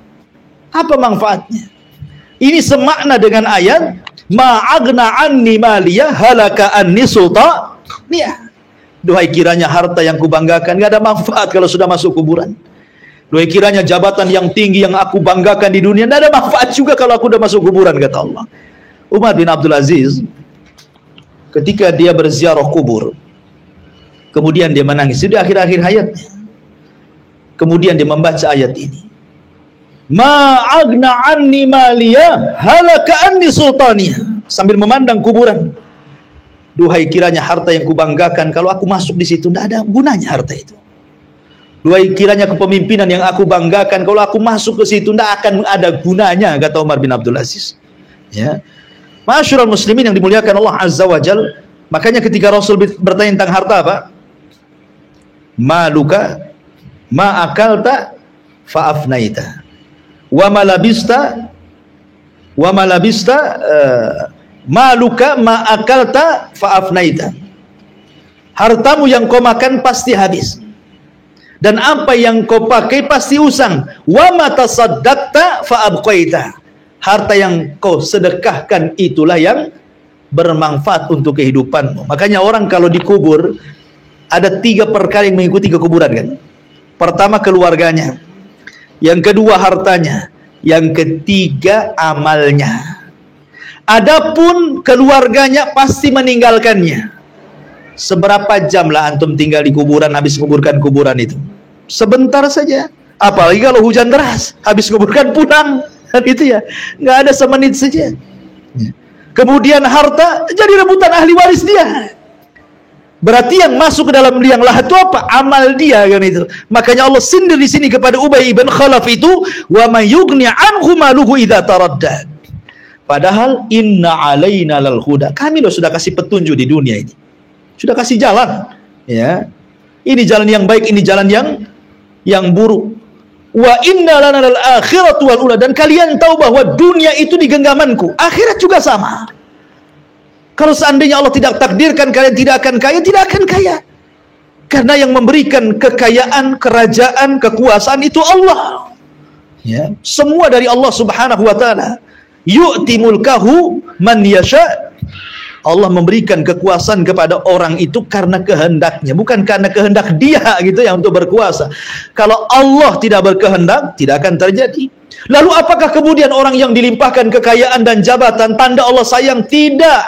Apa manfaatnya? Ini semakna dengan ayat ma aghna anni maliya halaka anni sultaniya. Duhai kiranya harta yang kubanggakan enggak ada manfaat kalau sudah masuk kuburan. Duhai kiranya jabatan yang tinggi yang aku banggakan di dunia enggak ada manfaat juga kalau aku sudah masuk kuburan, kata Allah. Umar bin Abdul Aziz ketika dia berziarah kubur, kemudian dia menangis di akhir-akhir hayatnya. Kemudian dia membaca ayat ini. Ma aghna anni maliya halaka anni sultaniya, sambil memandang kuburan. Duhai kiranya harta yang kubanggakan kalau aku masuk di situ tidak ada gunanya harta itu. Duhai kiranya kepemimpinan yang aku banggakan kalau aku masuk ke situ tidak akan ada gunanya, kata Umar bin Abdul Aziz. Ya. Ma'asyiral muslimin yang dimuliakan Allah Azza wa Jal, makanya ketika Rasul bertanya tentang harta apa? Maluka ma akalta fa afnaita wa ma labista maluka ma akalta fa afnaita. Hartamu yang kau makan pasti habis, dan apa yang kau pakai pasti usang. Wa ma tasaddaqta fa abqaita. Harta yang kau sedekahkan itulah yang bermanfaat untuk kehidupanmu. Makanya orang kalau dikubur ada 3 perkara yang mengikuti kekuburan kan. Pertama keluarganya, yang kedua hartanya, yang ketiga amalnya. Adapun keluarganya pasti meninggalkannya. Seberapa jam lah antum tinggal di kuburan habis kuburkan kuburan itu? Sebentar saja. Apalagi kalau hujan deras, habis kuburkan pulang. Dan itu ya, nggak ada semenit saja. Kemudian harta jadi rebutan ahli waris dia. Berarti yang masuk ke dalam liang lahat itu apa? Amal dia kan itu. Makanya Allah sindir di sini kepada Ubay ibn Khalaf itu, wa may yughni anhu maluhu idza taradda. Padahal inna alaina lal huda. Kami loh sudah kasih petunjuk di dunia ini. Sudah kasih jalan, ya. Ini jalan yang baik, ini jalan yang buruk. Wa inna lana lal akhiratu wal ula, dan kalian tahu bahwa dunia itu di genggamanku, akhirat juga sama. Kalau seandainya Allah tidak takdirkan kalian tidak akan kaya, tidak akan kaya. Karena yang memberikan kekayaan, kerajaan, kekuasaan itu Allah. Ya, semua dari Allah Subhanahu wa taala. Yu'ti mulkahu man yasha. Allah memberikan kekuasaan kepada orang itu karena kehendaknya, bukan karena kehendak dia gitu ya untuk berkuasa. Kalau Allah tidak berkehendak, tidak akan terjadi. Lalu apakah kemudian orang yang dilimpahkan kekayaan dan jabatan tanda Allah sayang? Tidak,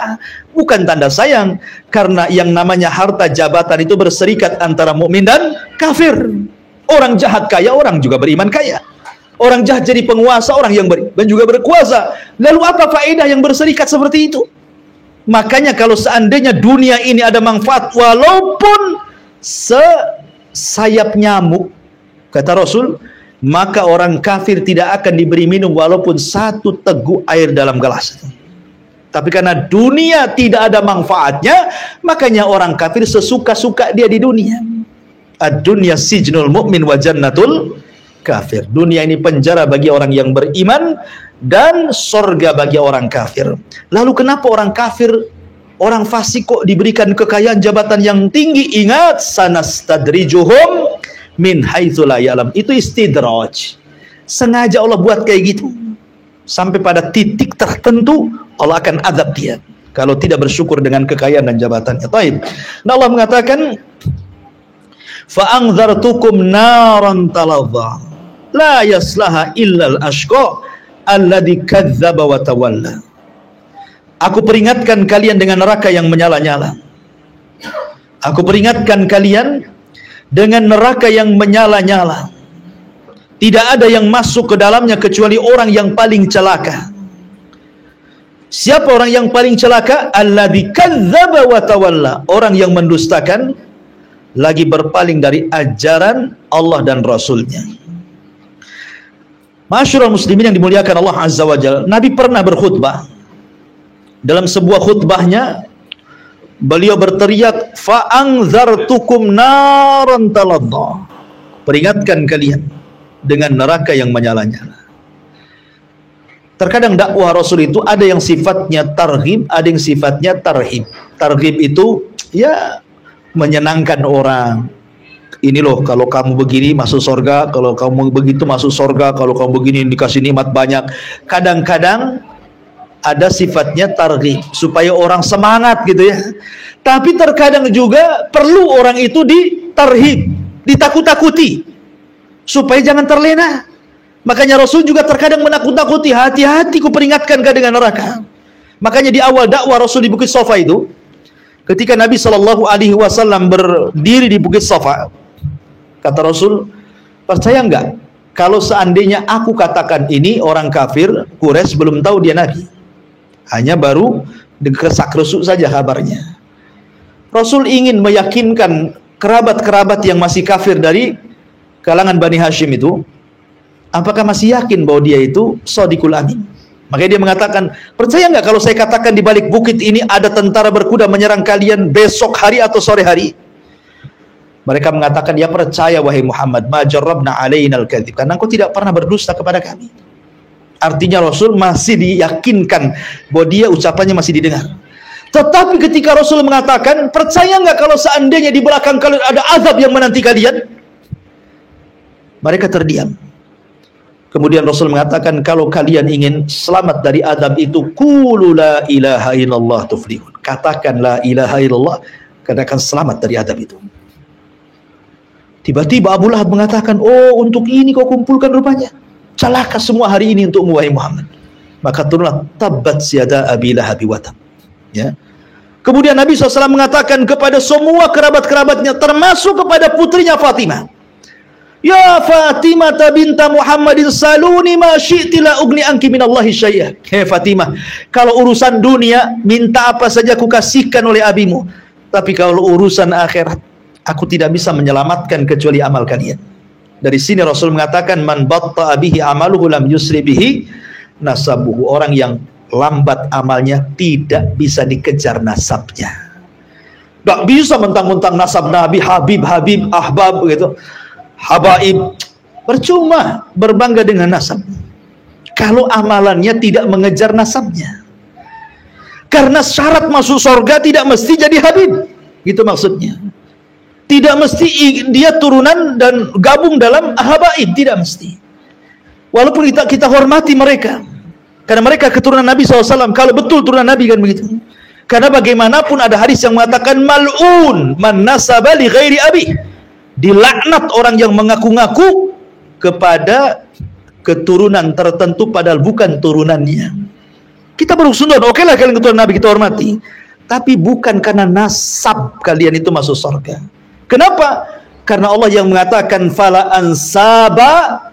bukan tanda sayang, karena yang namanya harta jabatan itu berserikat antara mukmin dan kafir. Orang jahat kaya, orang juga beriman kaya. Orang jahat jadi penguasa, orang yang beriman juga berkuasa. Lalu apa faedah yang berserikat seperti itu? Makanya kalau seandainya dunia ini ada manfaat walaupun sayap nyamuk, kata Rasul, maka orang kafir tidak akan diberi minum walaupun satu teguk air dalam gelas. Tapi karena dunia tidak ada manfaatnya, makanya orang kafir sesuka-suka dia di dunia. Ad-dunya sijnul mu'min wa jannatul kafir. Dunia ini penjara bagi orang yang beriman dan sorga bagi orang kafir. Lalu kenapa orang kafir, orang fasik kok diberikan kekayaan jabatan yang tinggi? Ingat, sanastadrijuhum min haitsu la ya'lam. Itu istidraj. Sengaja Allah buat kayak gitu. Sampai pada titik tertentu Allah akan azab dia kalau tidak bersyukur dengan kekayaan dan jabatannya. Baik. Nah, Allah mengatakan, fa anzartukum naran talazza la yaslaha illa al-ashqa alladzi kadzdzaba wa tawalla. Aku peringatkan kalian dengan neraka yang menyala-nyala. Aku peringatkan kalian dengan neraka yang menyala-nyala. Tidak ada yang masuk ke dalamnya kecuali orang yang paling celaka. Siapa orang yang paling celaka? Alladzi kadzdzaba wa tawalla. Orang yang mendustakan lagi berpaling dari ajaran Allah dan Rasulnya. Masyarul muslimin yang dimuliakan Allah Azza wa Jalla, Nabi pernah berkhutbah. Dalam sebuah khutbahnya beliau berteriak, fa anzartukum naran taladha. Peringatkan kalian dengan neraka yang menyala-nyala. Terkadang dakwah Rasul itu ada yang sifatnya targhib, ada yang sifatnya tarhib. Targhib itu ya menyenangkan orang. Ini loh, kalau kamu begini masuk surga, kalau kamu begitu masuk surga, kalau kamu begini dikasih nikmat banyak. Kadang-kadang ada sifatnya targhib supaya orang semangat gitu ya. Tapi terkadang juga perlu orang itu ditarhib, ditakut-takuti supaya jangan terlena. Makanya Rasul juga terkadang menakut-takuti, hati-hati ku peringatkan kau dengan neraka. Makanya di awal dakwah Rasul di Bukit Safa itu, ketika Nabi Shallallahu Alaihi Wasallam berdiri di Bukit Safa, kata Rasul, percaya enggak kalau seandainya aku katakan ini orang kafir Quraisy belum tahu dia Nabi, hanya baru desak-desuk saja kabarnya. Rasul ingin meyakinkan kerabat-kerabat yang masih kafir dari kalangan Bani Hashim itu, apakah masih yakin bahwa dia itu Shadiqul Amin? Makanya dia mengatakan, percaya nggak kalau saya katakan di balik bukit ini ada tentara berkuda menyerang kalian besok hari atau sore hari? Mereka mengatakan, ya percaya wahai Muhammad, ma jarrabna alaina al-kadzib, karena engkau tidak pernah berdusta kepada kami. Artinya Rasul masih diyakinkan bahwa dia ucapannya masih didengar. Tetapi ketika Rasul mengatakan, percaya nggak kalau seandainya di belakang kalian ada azab yang menanti kalian? Mereka terdiam. Kemudian Rasul mengatakan, kalau kalian ingin selamat dari azab itu, qulu la ilaha illallah tuflihun. Katakan la ilaha illallah, karena akan selamat dari azab itu. Tiba-tiba Abu Lahab mengatakan, oh untuk ini kau kumpulkan rupanya. Celaka semua hari ini untukmu wahai Muhammad. Maka turunlah tabbat yada abi lahab wa tab. Ya. Kemudian Nabi SAW mengatakan kepada semua kerabat-kerabatnya, termasuk kepada putrinya Fatimah, ya Fatimah binta Muhammadin saluni ma syi'ti la ugni anki minallahi syai'ah. Hei Fatimah, kalau urusan dunia minta apa saja aku kasihkan oleh abimu, tapi kalau urusan akhirat aku tidak bisa menyelamatkan kecuali amal kalian. Dari sini Rasul mengatakan, man batta'a bihi amaluhu lam yusri bihi nasabuhu. Orang yang lambat amalnya tidak bisa dikejar nasabnya. Tidak bisa mentang-mentang nasab Nabi, Habib, Ahbab gitu, Habaib. Percuma berbangga dengan nasab kalau amalannya tidak mengejar nasabnya. Karena syarat masuk surga tidak mesti jadi Habib, gitu maksudnya. Tidak mesti dia turunan dan gabung dalam Habaib, tidak mesti. Walaupun kita hormati mereka, karena mereka keturunan Nabi SAW, kalau betul turunan Nabi kan begitu. Karena bagaimanapun ada hadis yang mengatakan, mal'un man nasaba li ghairi abi. Dilaknat orang yang mengaku-ngaku kepada keturunan tertentu padahal bukan turunannya. Kita berusunan, oke lah kalian keturunan Nabi, kita hormati. Tapi bukan karena nasab kalian itu masuk surga. Kenapa? Karena Allah yang mengatakan fala ansaba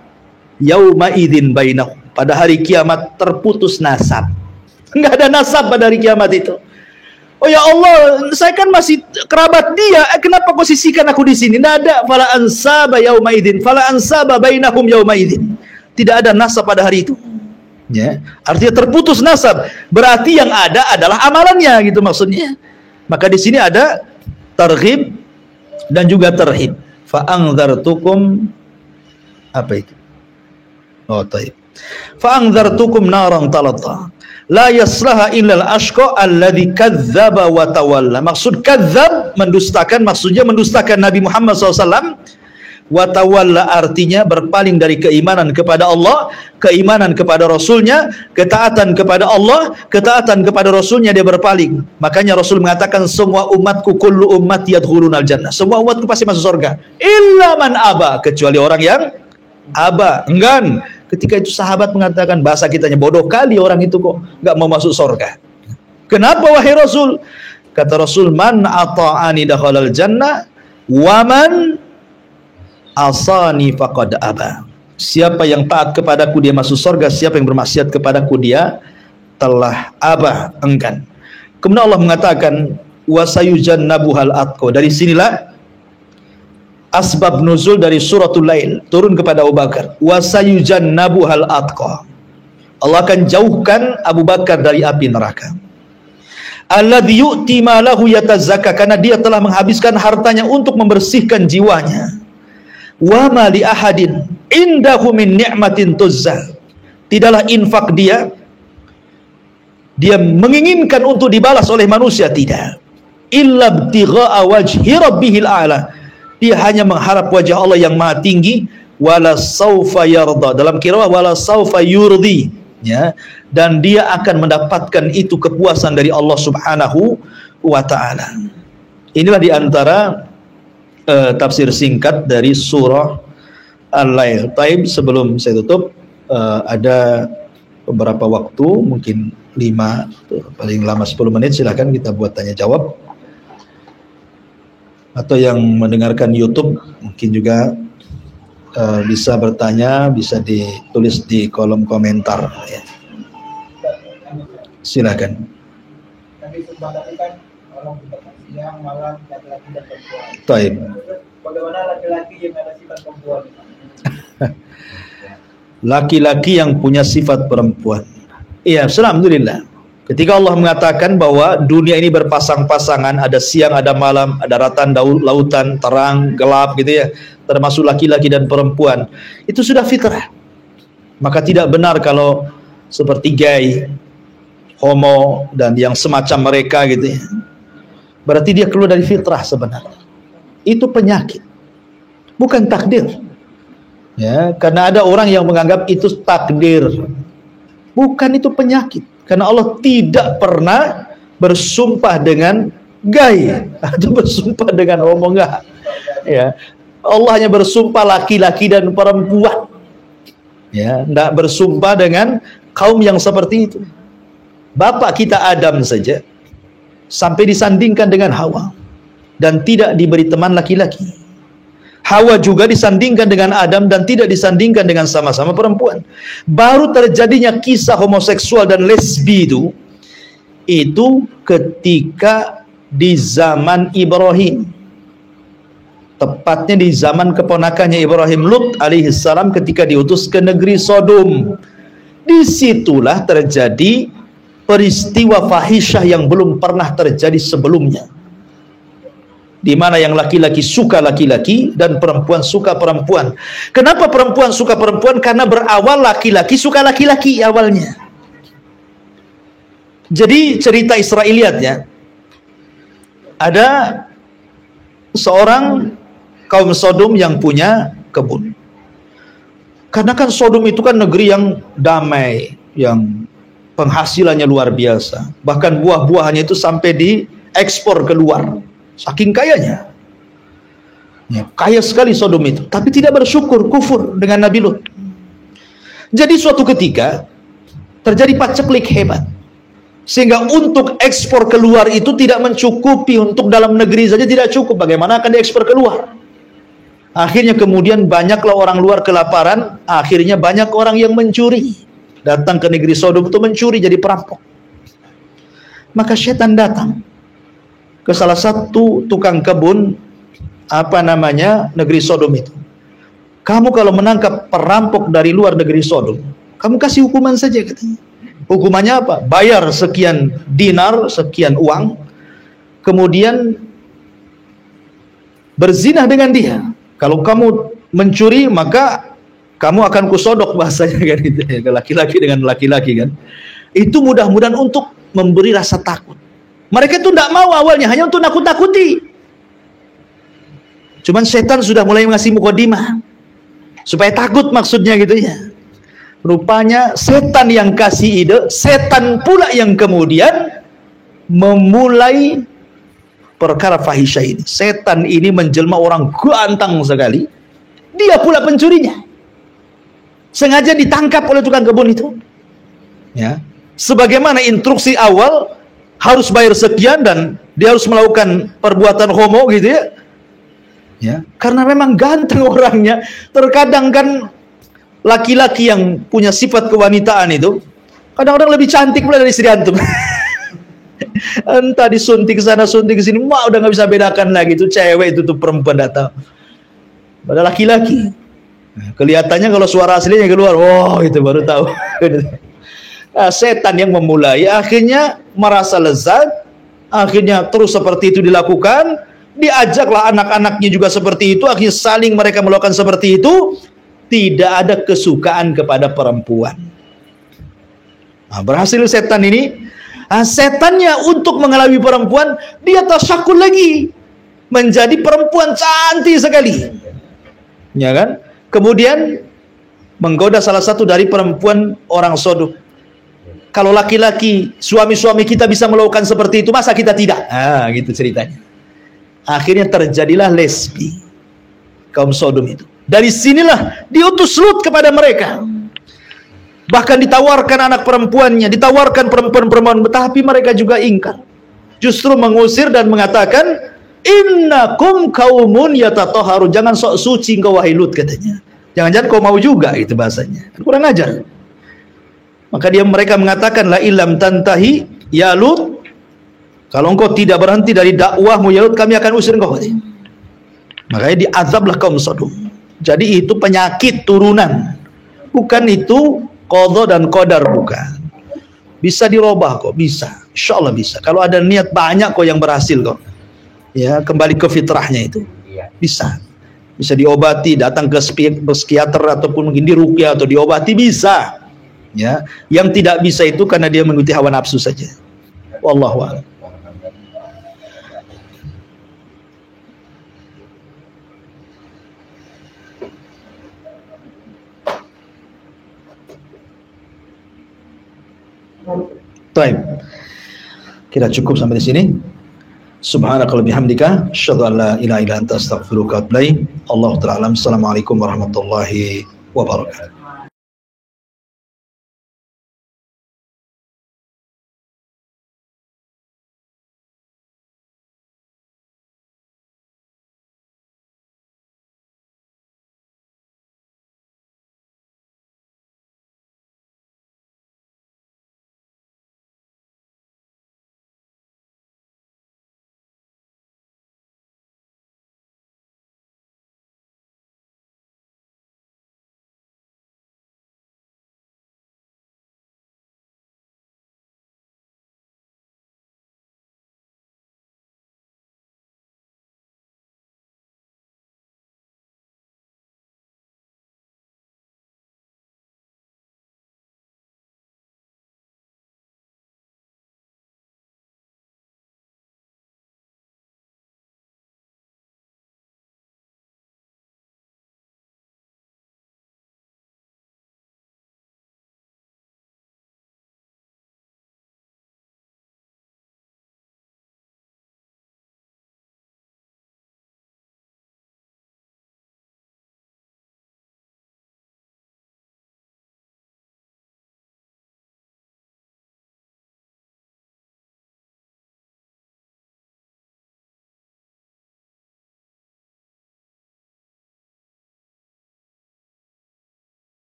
yauma idzin bainahum. Pada hari kiamat terputus nasab. Enggak ada nasab pada hari kiamat itu. Oh ya Allah, saya kan masih kerabat dia, kenapa kau sisihkan aku di sini? Tidak ada. Fala ansaba yauma idzin, fala ansaba bainahum yauma idzin. Tidak ada nasab pada hari itu. Ya, artinya terputus nasab. Berarti yang ada adalah amalannya, gitu maksudnya. Maka di sini ada targhib dan juga tarhib. Fa anzartukum, apa itu? Oh, taib. Fa anzartukum naran talazza. La yaslaha illal ashqa alladzi kadzdzaba wa tawalla. Maksud kadzdzab, mendustakan, maksudnya mendustakan Nabi Muhammad SAW. Wa tawalla artinya berpaling dari keimanan kepada Allah, keimanan kepada Rasulnya, ketaatan kepada Allah, ketaatan kepada Rasulnya, dia berpaling. Makanya Rasul mengatakan, semua umatku, kullu ummati yadkhulunal jannah, semua umatku pasti masuk surga, illa man aba, kecuali orang yang aba, enggan. Ketika itu sahabat mengatakan, bahasa kitanya, bodoh kali orang itu kok nggak mau masuk surga. Kenapa wahai Rasul? Kata Rasul, man ata'ani dakhalal jannah wa man asani faqad aba. Siapa yang taat kepadaku dia masuk surga, siapa yang bermaksiat kepadaku dia telah aba, enggan. Kemudian Allah mengatakan, wa sayujannabuhal atqa. Dari sinilah asbab nuzul dari suratul Lail turun kepada Abu Bakar. Wa sayujannabuhal atqa. Allah akan jauhkan Abu Bakar dari api neraka. Alladzi yu'ti malahu yatazakka, karena dia telah menghabiskan hartanya untuk membersihkan jiwanya. Wa ma li ahadin indahu min ni'matin tuzzal. Tidaklah infak dia menginginkan untuk dibalas oleh manusia, tidak. Illa ibtigha'a wajhi rabbihil a'la. Dia hanya mengharap wajah Allah yang maha tinggi. Wala saufa yarda, dalam qiraah wala saufa yurdi, ya, dan dia akan mendapatkan itu kepuasan dari Allah Subhanahu wa taala. Inilah diantara tafsir singkat dari surah Al-Lail. Taib, sebelum saya tutup, ada beberapa waktu, mungkin 5 paling lama 10 menit, silahkan kita buat tanya jawab. Atau yang mendengarkan YouTube mungkin juga bisa bertanya, bisa ditulis di kolom komentar, ya. Silakan. Siang, malam, laki-laki dan perempuan. Taib. Bagaimana laki-laki yang ada sifat perempuan? Laki-laki yang punya sifat perempuan. Iya, alhamdulillah. Ketika Allah mengatakan bahwa dunia ini berpasang-pasangan, ada siang, ada malam, ada daratan, lautan, terang, gelap, gitu ya, termasuk laki-laki dan perempuan, itu sudah fitrah. Maka tidak benar kalau seperti gay, homo, dan yang semacam mereka, gitu ya. Berarti dia keluar dari fitrah sebenarnya. Itu penyakit, bukan takdir. Ya, karena ada orang yang menganggap itu takdir. Bukan, itu penyakit. Karena Allah tidak pernah bersumpah dengan gay atau bersumpah dengan homo, enggak. Ya, Allah hanya bersumpah laki-laki dan perempuan. Ya, enggak bersumpah dengan kaum yang seperti itu. Bapak kita Adam saja sampai disandingkan dengan Hawa dan tidak diberi teman laki-laki. Hawa juga disandingkan dengan Adam dan tidak disandingkan dengan sama-sama perempuan. Baru terjadinya kisah homoseksual dan lesbi itu ketika di zaman Ibrahim. Tepatnya di zaman keponakannya Ibrahim, Lut alaihissalam, ketika diutus ke negeri Sodom. Disitulah terjadi peristiwa fahisyah yang belum pernah terjadi sebelumnya, di mana yang laki-laki suka laki-laki dan perempuan suka perempuan. Kenapa perempuan suka perempuan? Karena berawal laki-laki suka laki-laki awalnya. Jadi cerita Israiliyatnya, ada seorang kaum Sodom yang punya kebun. Karena kan Sodom itu kan negeri yang damai, yang penghasilannya luar biasa. Bahkan buah-buahannya itu sampai diekspor keluar. Saking kayanya, ya, kaya sekali Sodom itu. Tapi tidak bersyukur, kufur dengan Nabi Lut. Jadi suatu ketika terjadi paceklik hebat, sehingga untuk ekspor keluar itu tidak mencukupi. Untuk dalam negeri saja tidak cukup, bagaimana akan diekspor keluar? Akhirnya kemudian banyaklah orang luar kelaparan, akhirnya banyak orang yang mencuri. Datang ke negeri Sodom itu mencuri, jadi perampok. Maka syaitan datang ke salah satu tukang kebun, negeri Sodom itu. Kamu kalau menangkap perampok dari luar negeri Sodom, kamu kasih hukuman saja, katanya. Hukumannya apa? Bayar sekian dinar, sekian uang, kemudian berzinah dengan dia. Kalau kamu mencuri, maka kamu akan kusodok, bahasanya kan gitu ya, laki-laki dengan laki-laki kan. Itu mudah-mudahan untuk memberi rasa takut. Mereka itu tidak mau awalnya, hanya untuk nakut-nakuti. Cuman setan sudah mulai mengasih mukadimah supaya takut, maksudnya gitu ya. Rupanya setan yang kasih ide, setan pula yang kemudian memulai perkara fahisyah ini. Setan ini menjelma orang ganteng sekali, dia pula pencurinya. Sengaja ditangkap oleh tukang kebun itu. Ya, sebagaimana instruksi awal harus bayar sekian dan dia harus melakukan perbuatan homo gitu ya. Ya, karena memang ganteng orangnya. Terkadang kan laki-laki yang punya sifat kewanitaan itu kadang-kadang lebih cantik pula dari istri antum. Entah disuntik sana suntik sini, udah nggak bisa bedakan lagi itu cewek itu tuh perempuan datang. Pada laki-laki kelihatannya kalau suara aslinya keluar, itu baru tahu. Nah, setan yang memulai, akhirnya merasa lezat, akhirnya terus seperti itu dilakukan, diajaklah anak-anaknya juga seperti itu, akhirnya saling mereka melakukan seperti itu, tidak ada kesukaan kepada perempuan. Nah, berhasil setan ini, setannya untuk mengelabui perempuan, dia tasyakul lagi, menjadi perempuan cantik sekali, ya kan? Kemudian menggoda salah satu dari perempuan orang Sodom. Kalau laki-laki, suami-suami kita bisa melakukan seperti itu, masa kita tidak? Gitu ceritanya. Akhirnya terjadilah lesbi kaum Sodom itu. Dari sinilah diutus Lut kepada mereka. Bahkan ditawarkan anak perempuannya, ditawarkan perempuan-perempuan, tetapi mereka juga ingkar. Justru mengusir dan mengatakan, innakum kaumun yatatoharu, jangan sok suci engkau wahai Lut, katanya. Jangan-jangan kau mau juga, itu bahasanya. Kurang ajar. Maka mereka mengatakan, la ilam tantahi ya Lut, kalau engkau tidak berhenti dari dakwahmu ya Lut, kami akan usir engkau, katanya. Makanya diazablah kaum Sodom. Jadi itu penyakit turunan, bukan itu qadha dan qadar, bukan. Bisa dirubah kok, bisa. Insyaallah bisa. Kalau ada niat banyak kok yang berhasil kok. Ya, kembali ke fitrahnya itu. Bisa. Bisa diobati, datang ke psikiater ataupun mungkin diruqyah atau diobati, bisa. Ya, yang tidak bisa itu karena dia mengikuti hawa nafsu saja. Wallahu a'lam. Baik. Kita cukup sampai di sini. Subhanakallahumma bihamdika asyhadu an la ilaha illa anta astaghfiruka wa atubu ilaik. Allahu ta'ala alam. Assalamualaikum warahmatullahi wabarakatuh.